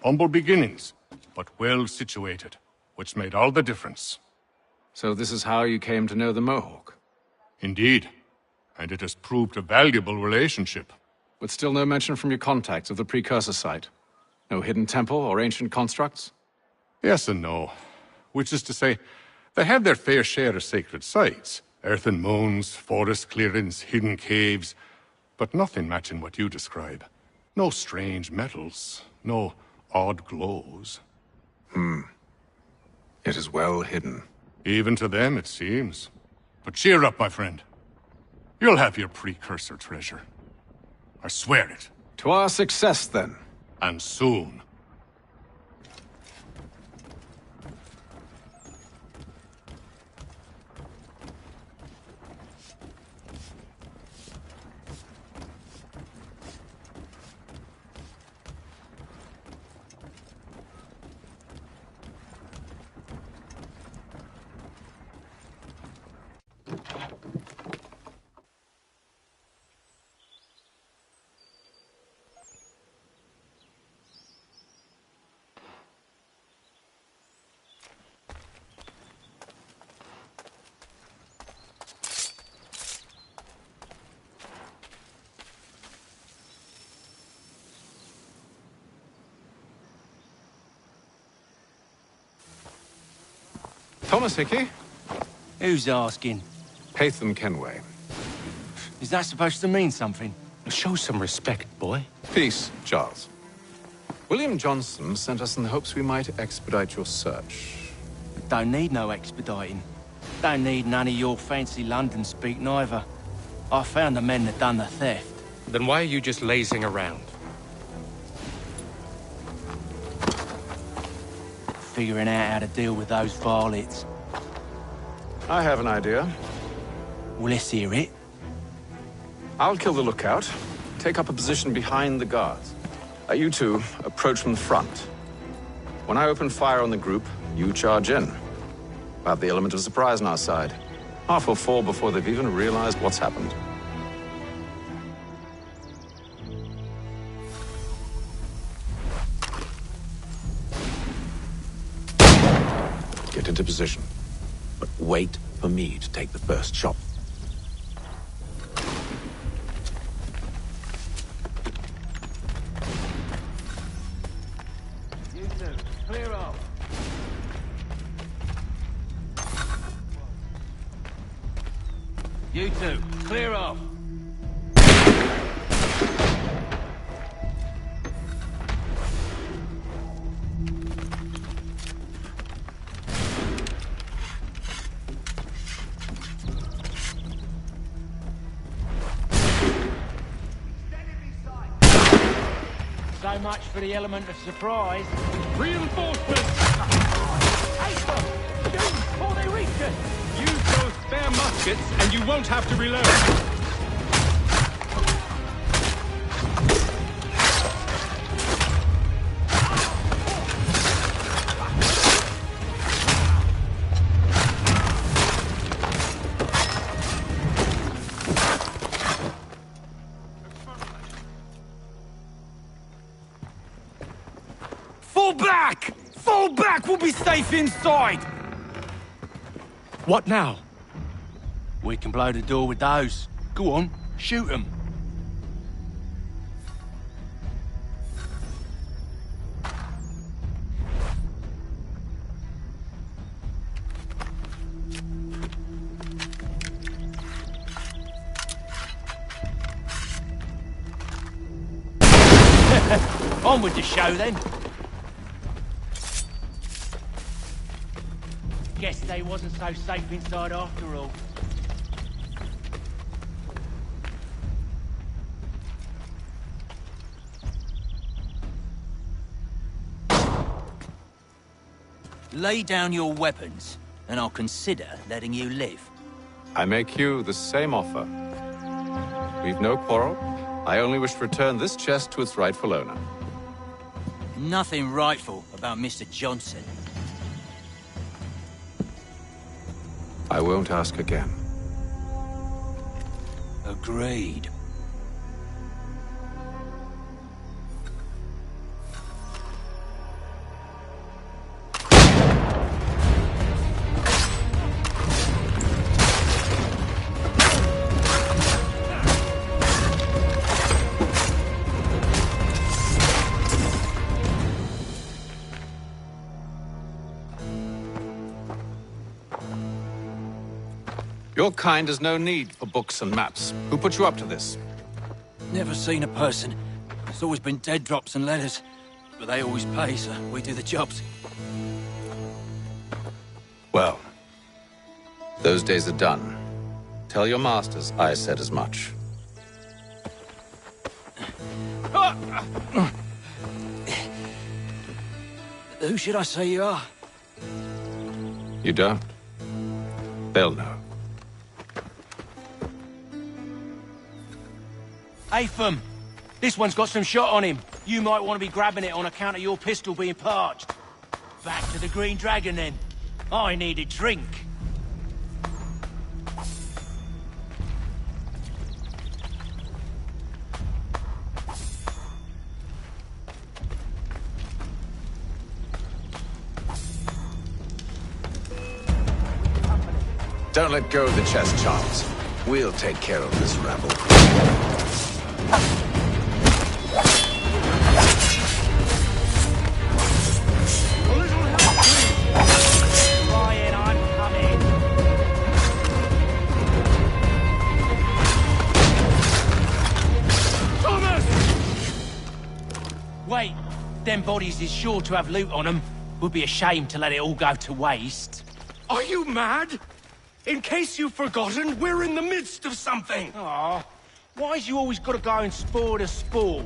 Humble beginnings, but well situated, which made all the difference. So this is how you came to know the Mohawk? Indeed, and it has proved a valuable relationship. But still no mention from your contacts of the precursor site? No hidden temple or ancient constructs? Yes and no. Which is to say, they have their fair share of sacred sites. Earthen mounds, forest clearings, hidden caves, but nothing matching what you describe. No strange metals, no odd glows. It is well hidden. Even to them, it seems. But cheer up, my friend. You'll have your precursor treasure. I swear it. To our success, then. And soon. Thomas Hickey? Who's asking? Haytham Kenway. Is that supposed to mean something? Show some respect, boy. Peace, Charles. William Johnson sent us in the hopes we might expedite your search. Don't need no expediting. Don't need none of your fancy London speak neither. I found the men that done the theft. Then why are you just lazing around? Figuring out how to deal with those varlets. I have an idea. Well, let's hear it. I'll kill the lookout, take up a position behind the guards. You two approach from the front. When I open fire on the group, you charge in. We'll have the element of surprise on our side. Half will fall before they've even realized what's happened. Get into position, but wait for me to take the first shot. You two, clear off. You two, clear off. So much for the element of surprise. Reinforcements! Ace them! Shoot before they reach us! Use those spare muskets and you won't have to reload. Fall back! Fall back! We'll be safe inside! What now? We can blow the door with those. Go on, shoot them. On with the show then. Guess they wasn't so safe inside after all. Lay down your weapons, and I'll consider letting you live. I make you the same offer. We've no quarrel. I only wish to return this chest to its rightful owner. Nothing rightful about Mr. Johnson. I won't ask again. Agreed. Your kind has no need for books and maps. Who put you up to this? Never seen a person. It's always been dead drops and letters. But they always pay, so we do the jobs. Well, those days are done. Tell your masters I said as much. Who should I say you are? You don't? They'll know. Atham, this one's got some shot on him. You might want to be grabbing it on account of your pistol being parched. Back to the Green Dragon, then. I need a drink. Don't let go of the chest, Charles. We'll take care of this rabble. Ryan, I'm coming. Thomas! Wait, them bodies is sure to have loot on them. Would be a shame to let it all go to waste. Are you mad? In case you've forgotten, we're in the midst of something. Aw, why's you always got to go and spoil the sport?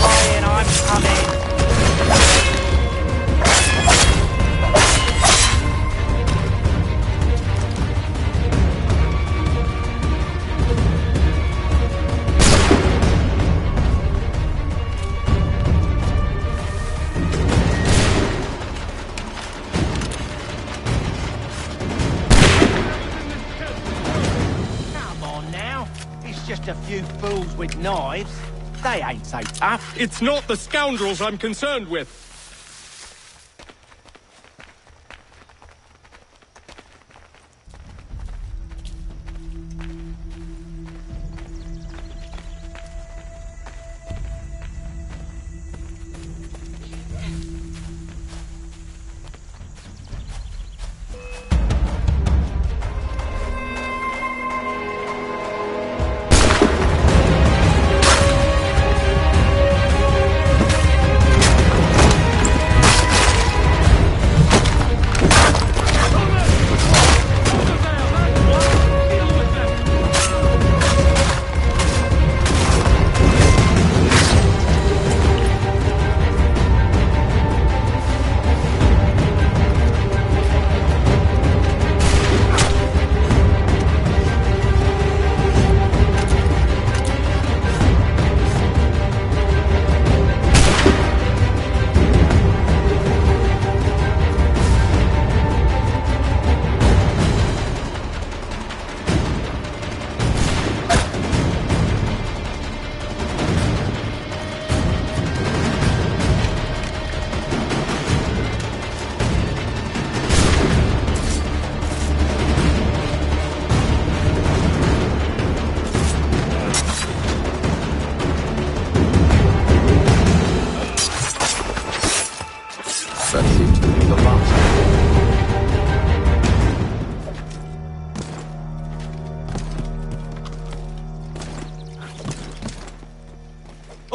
Ryan, I'm coming. Come on now. It's just a few fools with knives. They ain't so tough. It's not the scoundrels I'm concerned with.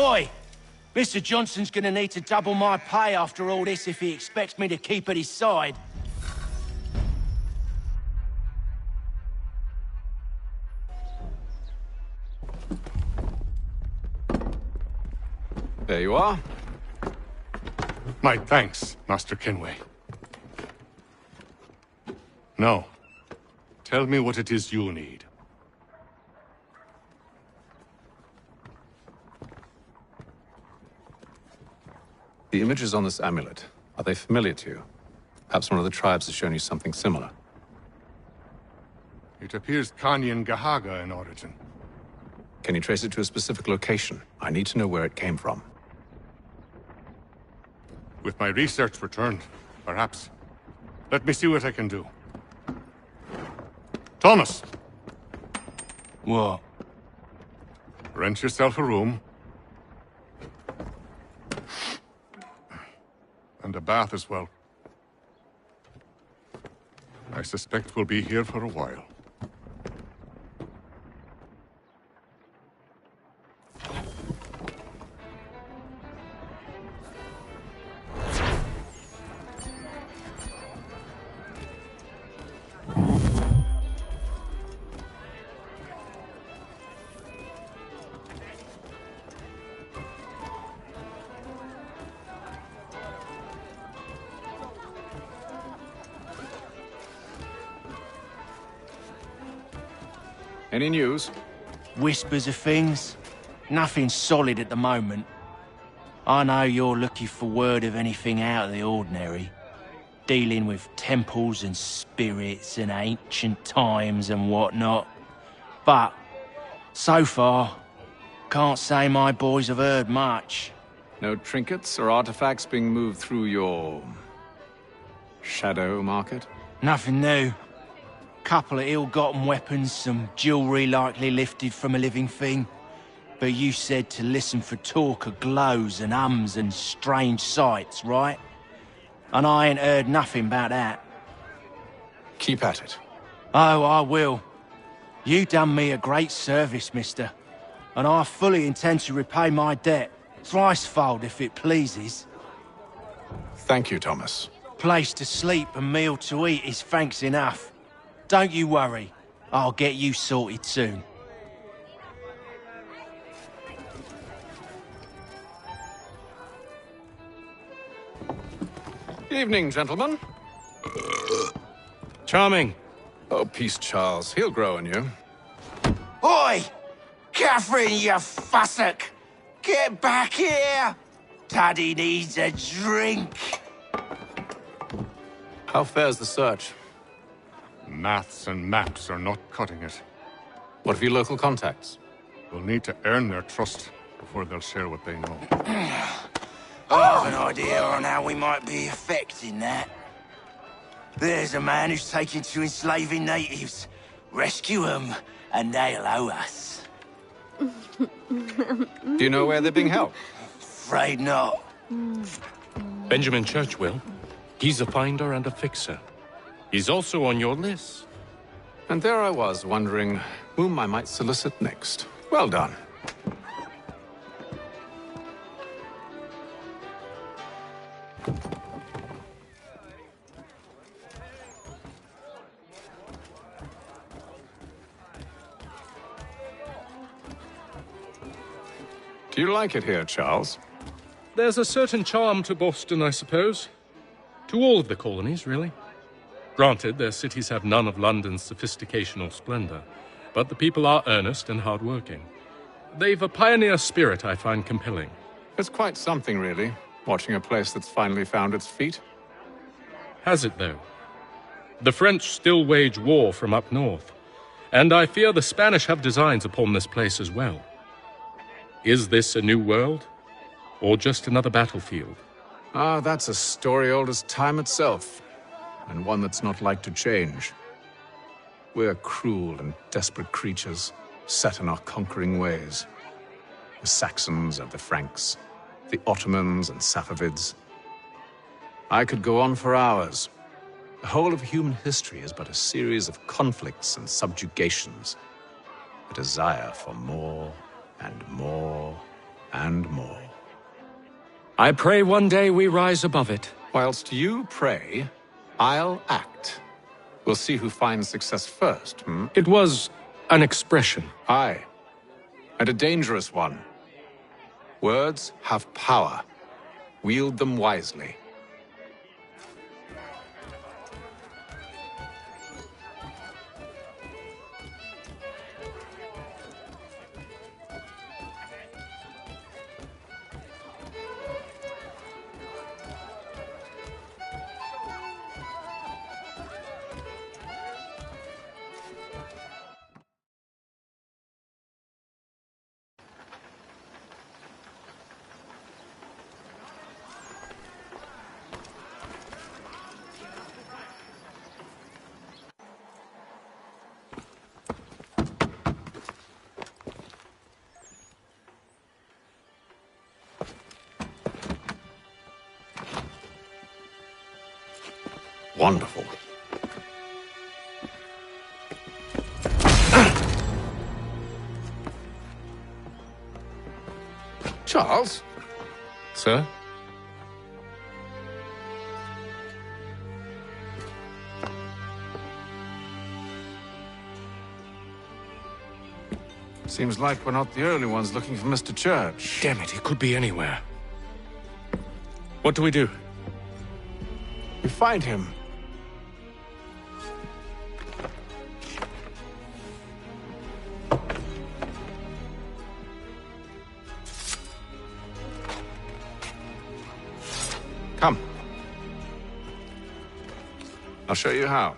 Oi! Mr. Johnson's gonna need to double my pay after all this if he expects me to keep at his side. There you are. My thanks, Master Kenway. Now, tell me what it is you need. The images on this amulet, are they familiar to you? Perhaps one of the tribes has shown you something similar. It appears Kanyan Gahaga in origin. Can you trace it to a specific location? I need to know where it came from. With my research returned, perhaps. Let me see what I can do. Thomas! What? Rent yourself a room. And a bath as well. I suspect we'll be here for a while. Any news? Whispers of things. Nothing solid at the moment. I know you're looking for word of anything out of the ordinary. Dealing with temples and spirits and ancient times and whatnot. But, so far, can't say my boys have heard much. No trinkets or artifacts being moved through your... shadow market? Nothing new. Couple of ill-gotten weapons, some jewelry likely lifted from a living thing. But you said to listen for talk of glows and ums and strange sights, right? And I ain't heard nothing about that. Keep at it. Oh, I will. You done me a great service, mister. And I fully intend to repay my debt. Thricefold, if it pleases. Thank you, Thomas. Place to sleep and meal to eat is thanks enough. Don't you worry. I'll get you sorted soon. Evening, gentlemen. Charming. Oh, peace, Charles. He'll grow on you. Oi! Catherine, you fussock! Get back here! Taddy needs a drink. How fares the search? Maths and maps are not cutting it. What of your local contacts? We'll need to earn their trust before they'll share what they know. I have an idea on how we might be affecting that. There's a man who's taken to enslaving natives. Rescue them, and they'll owe us. Do you know where they're being held? Afraid not. Benjamin Churchwill. He's a finder and a fixer. He's also on your list. And there I was, wondering whom I might solicit next. Well done. Do you like it here, Charles? There's a certain charm to Boston, I suppose. To all of the colonies, really. Granted, their cities have none of London's sophistication or splendor, but the people are earnest and hard-working. They've a pioneer spirit I find compelling. It's quite something, really, watching a place that's finally found its feet. Has it, though? The French still wage war from up north, and I fear the Spanish have designs upon this place as well. Is this a new world, or just another battlefield? Ah, that's a story old as time itself, and one that's not like to change. We're cruel and desperate creatures, set in our conquering ways. The Saxons and the Franks, the Ottomans and Safavids. I could go on for hours. The whole of human history is but a series of conflicts and subjugations. A desire for more and more and more. I pray one day we rise above it. Whilst you pray, I'll act. We'll see who finds success first, hmm? It was an expression. Aye, and a dangerous one. Words have power. Wield them wisely. Wonderful. Charles? Sir? Seems like we're not the only ones looking for Mr. Church. Damn it, he could be anywhere. What do we do? We find him. Come. I'll show you how.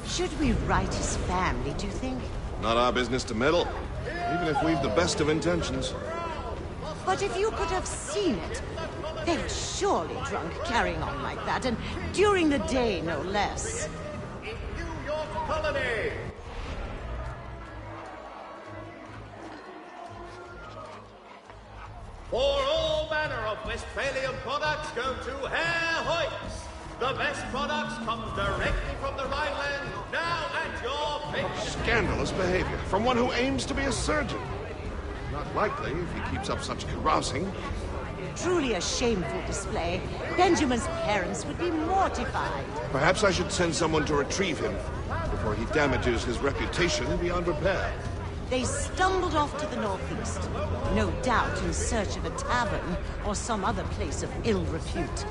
Should we write his family, do you think? Not our business to meddle, even if we've the best of intentions. But if you could have seen it, they were surely drunk carrying on like that, and during the day, no less. Colony! For all manner of Westphalian products go to Herr Hoyt's. The best products come directly from the Rhineland, now at your finger. Scandalous behavior from one who aims to be a surgeon. Not likely if he keeps up such carousing. Truly a shameful display. Benjamin's parents would be mortified. Perhaps I should send someone to retrieve him before he damages his reputation beyond repair. They stumbled off to the northeast, no doubt in search of a tavern or some other place of ill repute.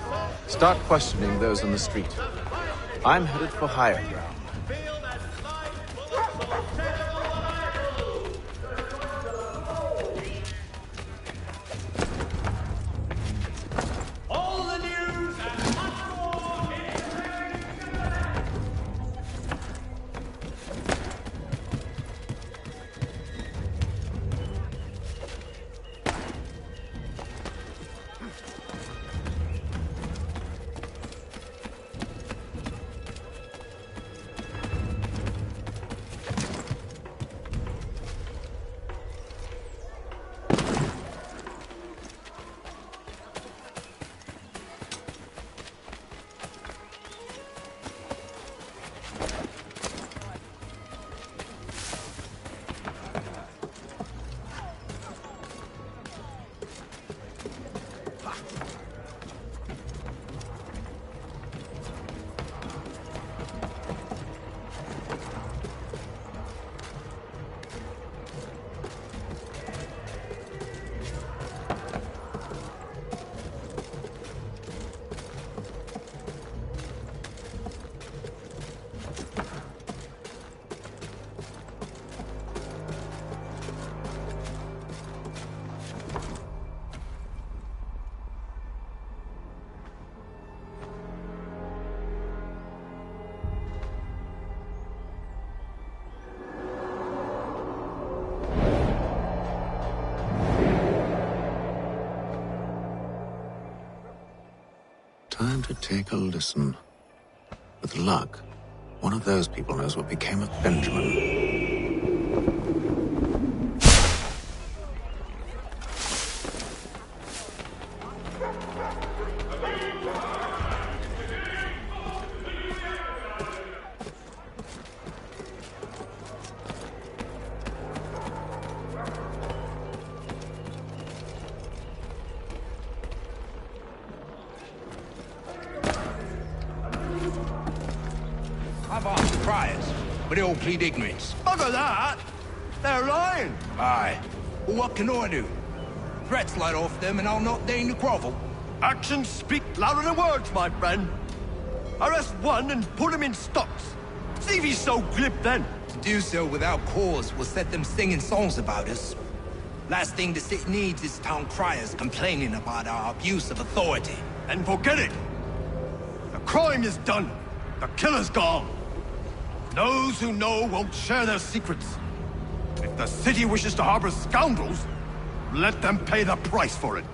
Start questioning those on the street. I'm headed for higher ground. All the news and much more Time to take a listen. With luck, one of those people knows what became of Benjamin. I've asked the criers, but they all plead ignorance. Bugger that! They're lying! Aye. Well, what can I do? Threats light off them and I'll not deign to grovel. Actions speak louder than words, my friend. Arrest one and put him in stocks. See if he's so glib then. To do so without cause will set them singing songs about us. Last thing the city needs is town criers complaining about our abuse of authority. And forget it. The crime is done. The killer's gone. Those who know won't share their secrets. If the city wishes to harbor scoundrels, let them pay the price for it.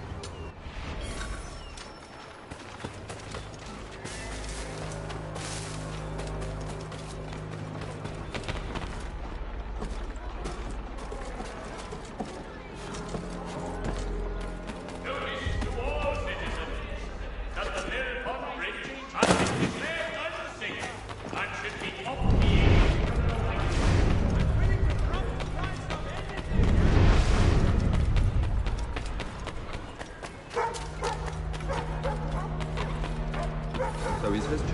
So he says to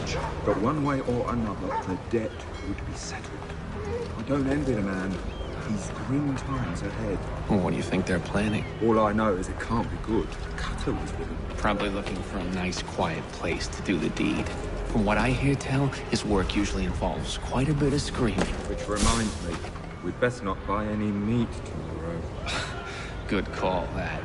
church, but one way or another, the debt would be settled. I don't envy the man. He's grim times ahead. Well, what do you think they're planning? All I know is it can't be good. Cutter was with him. Probably looking for a nice, quiet place to do the deed. From what I hear tell, his work usually involves quite a bit of screaming. Which reminds me, we'd best not buy any meat tomorrow. Good call, that.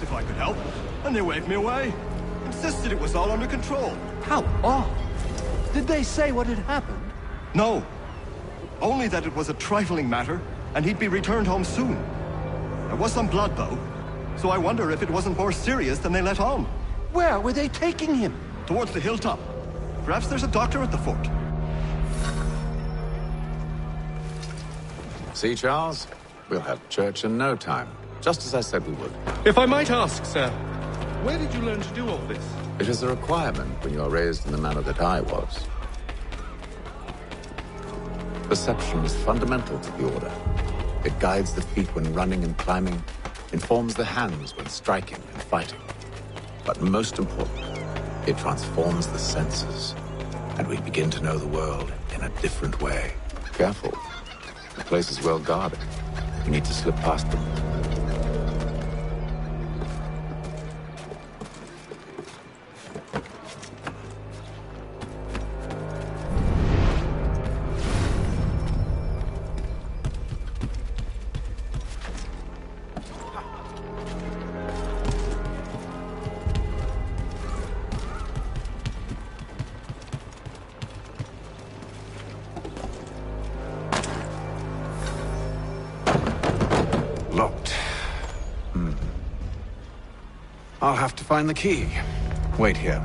If I could help, and they waved me away. Insisted it was all under control. How odd. Did they say what had happened? No. Only that it was a trifling matter, and he'd be returned home soon. There was some blood, though, so I wonder if it wasn't more serious than they let on. Where were they taking him? Towards the hilltop. Perhaps there's a doctor at the fort. See, Charles? We'll have church in no time. Just as I said we would. If I might ask, sir, where did you learn to do all this? It is a requirement when you are raised in the manner that I was. Perception is fundamental to the Order. It guides the feet when running and climbing, informs the hands when striking and fighting. But most important, it transforms the senses, and we begin to know the world in a different way. Careful. The place is well guarded. We need to slip past them. Locked. I'll have to find the key. Wait here.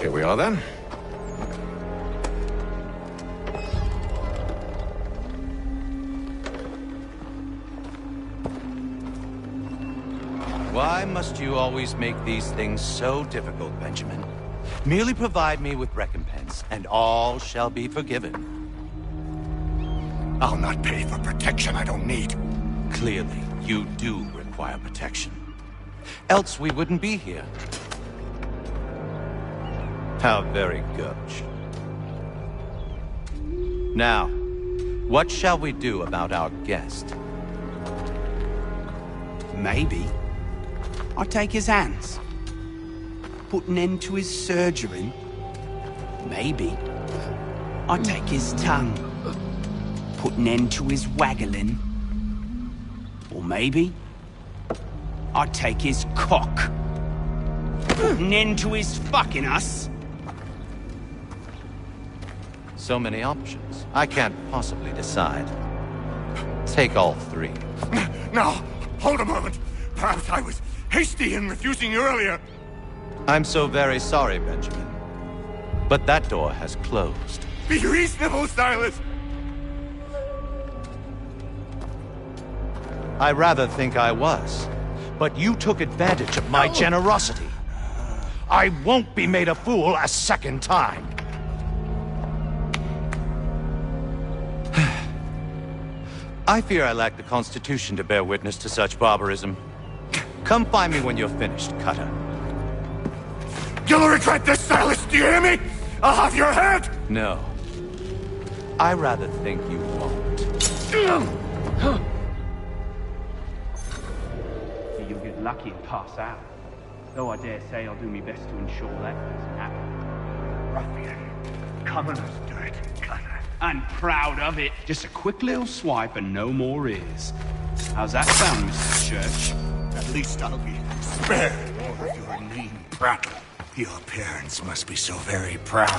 Here we are, then. must you always make these things so difficult, Benjamin? Merely provide me with recompense, and all shall be forgiven. I'll not pay for protection I don't need. Clearly, you do require protection. Else we wouldn't be here. How very gauche. Now, what shall we do about our guest? Maybe I take his hands, put an end to his surgery. Maybe I take his tongue, put an end to his waggling. Or maybe I take his cock, put an end to his fucking us. So many options. I can't possibly decide. Take all three. Now, hold a moment. Perhaps I was hasty in refusing you earlier. I'm so very sorry, Benjamin. But that door has closed. Be reasonable, Silas. I rather think I was. But you took advantage of my generosity. I won't be made a fool a second time. I fear I lack the constitution to bear witness to such barbarism. Come find me when you're finished, Cutter. You'll regret this, Silas, do you hear me? I'll have your head! No. I rather think you won't. You'll get lucky and pass out. Though I dare say I'll do my best to ensure that doesn't happen. Ruffian. Commoners do it, Cutter. And proud of it. Just a quick little swipe and no more is. How's that sound, Mr. Church? At least I'll be spared more of your name prattle. Your parents must be so very proud.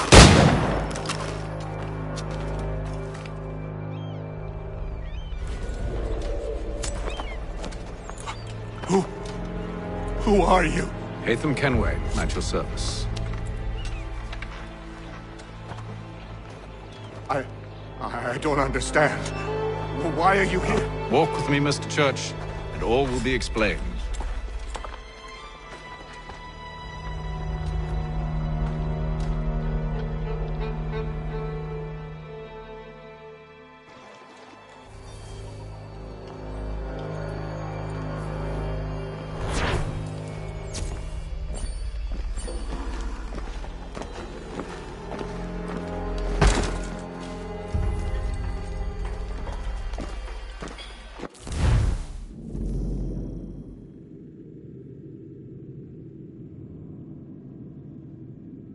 Who are you? Hatham Kenway, at your service. I don't understand. Why are you here? Walk with me, Mr. Church, and all will be explained.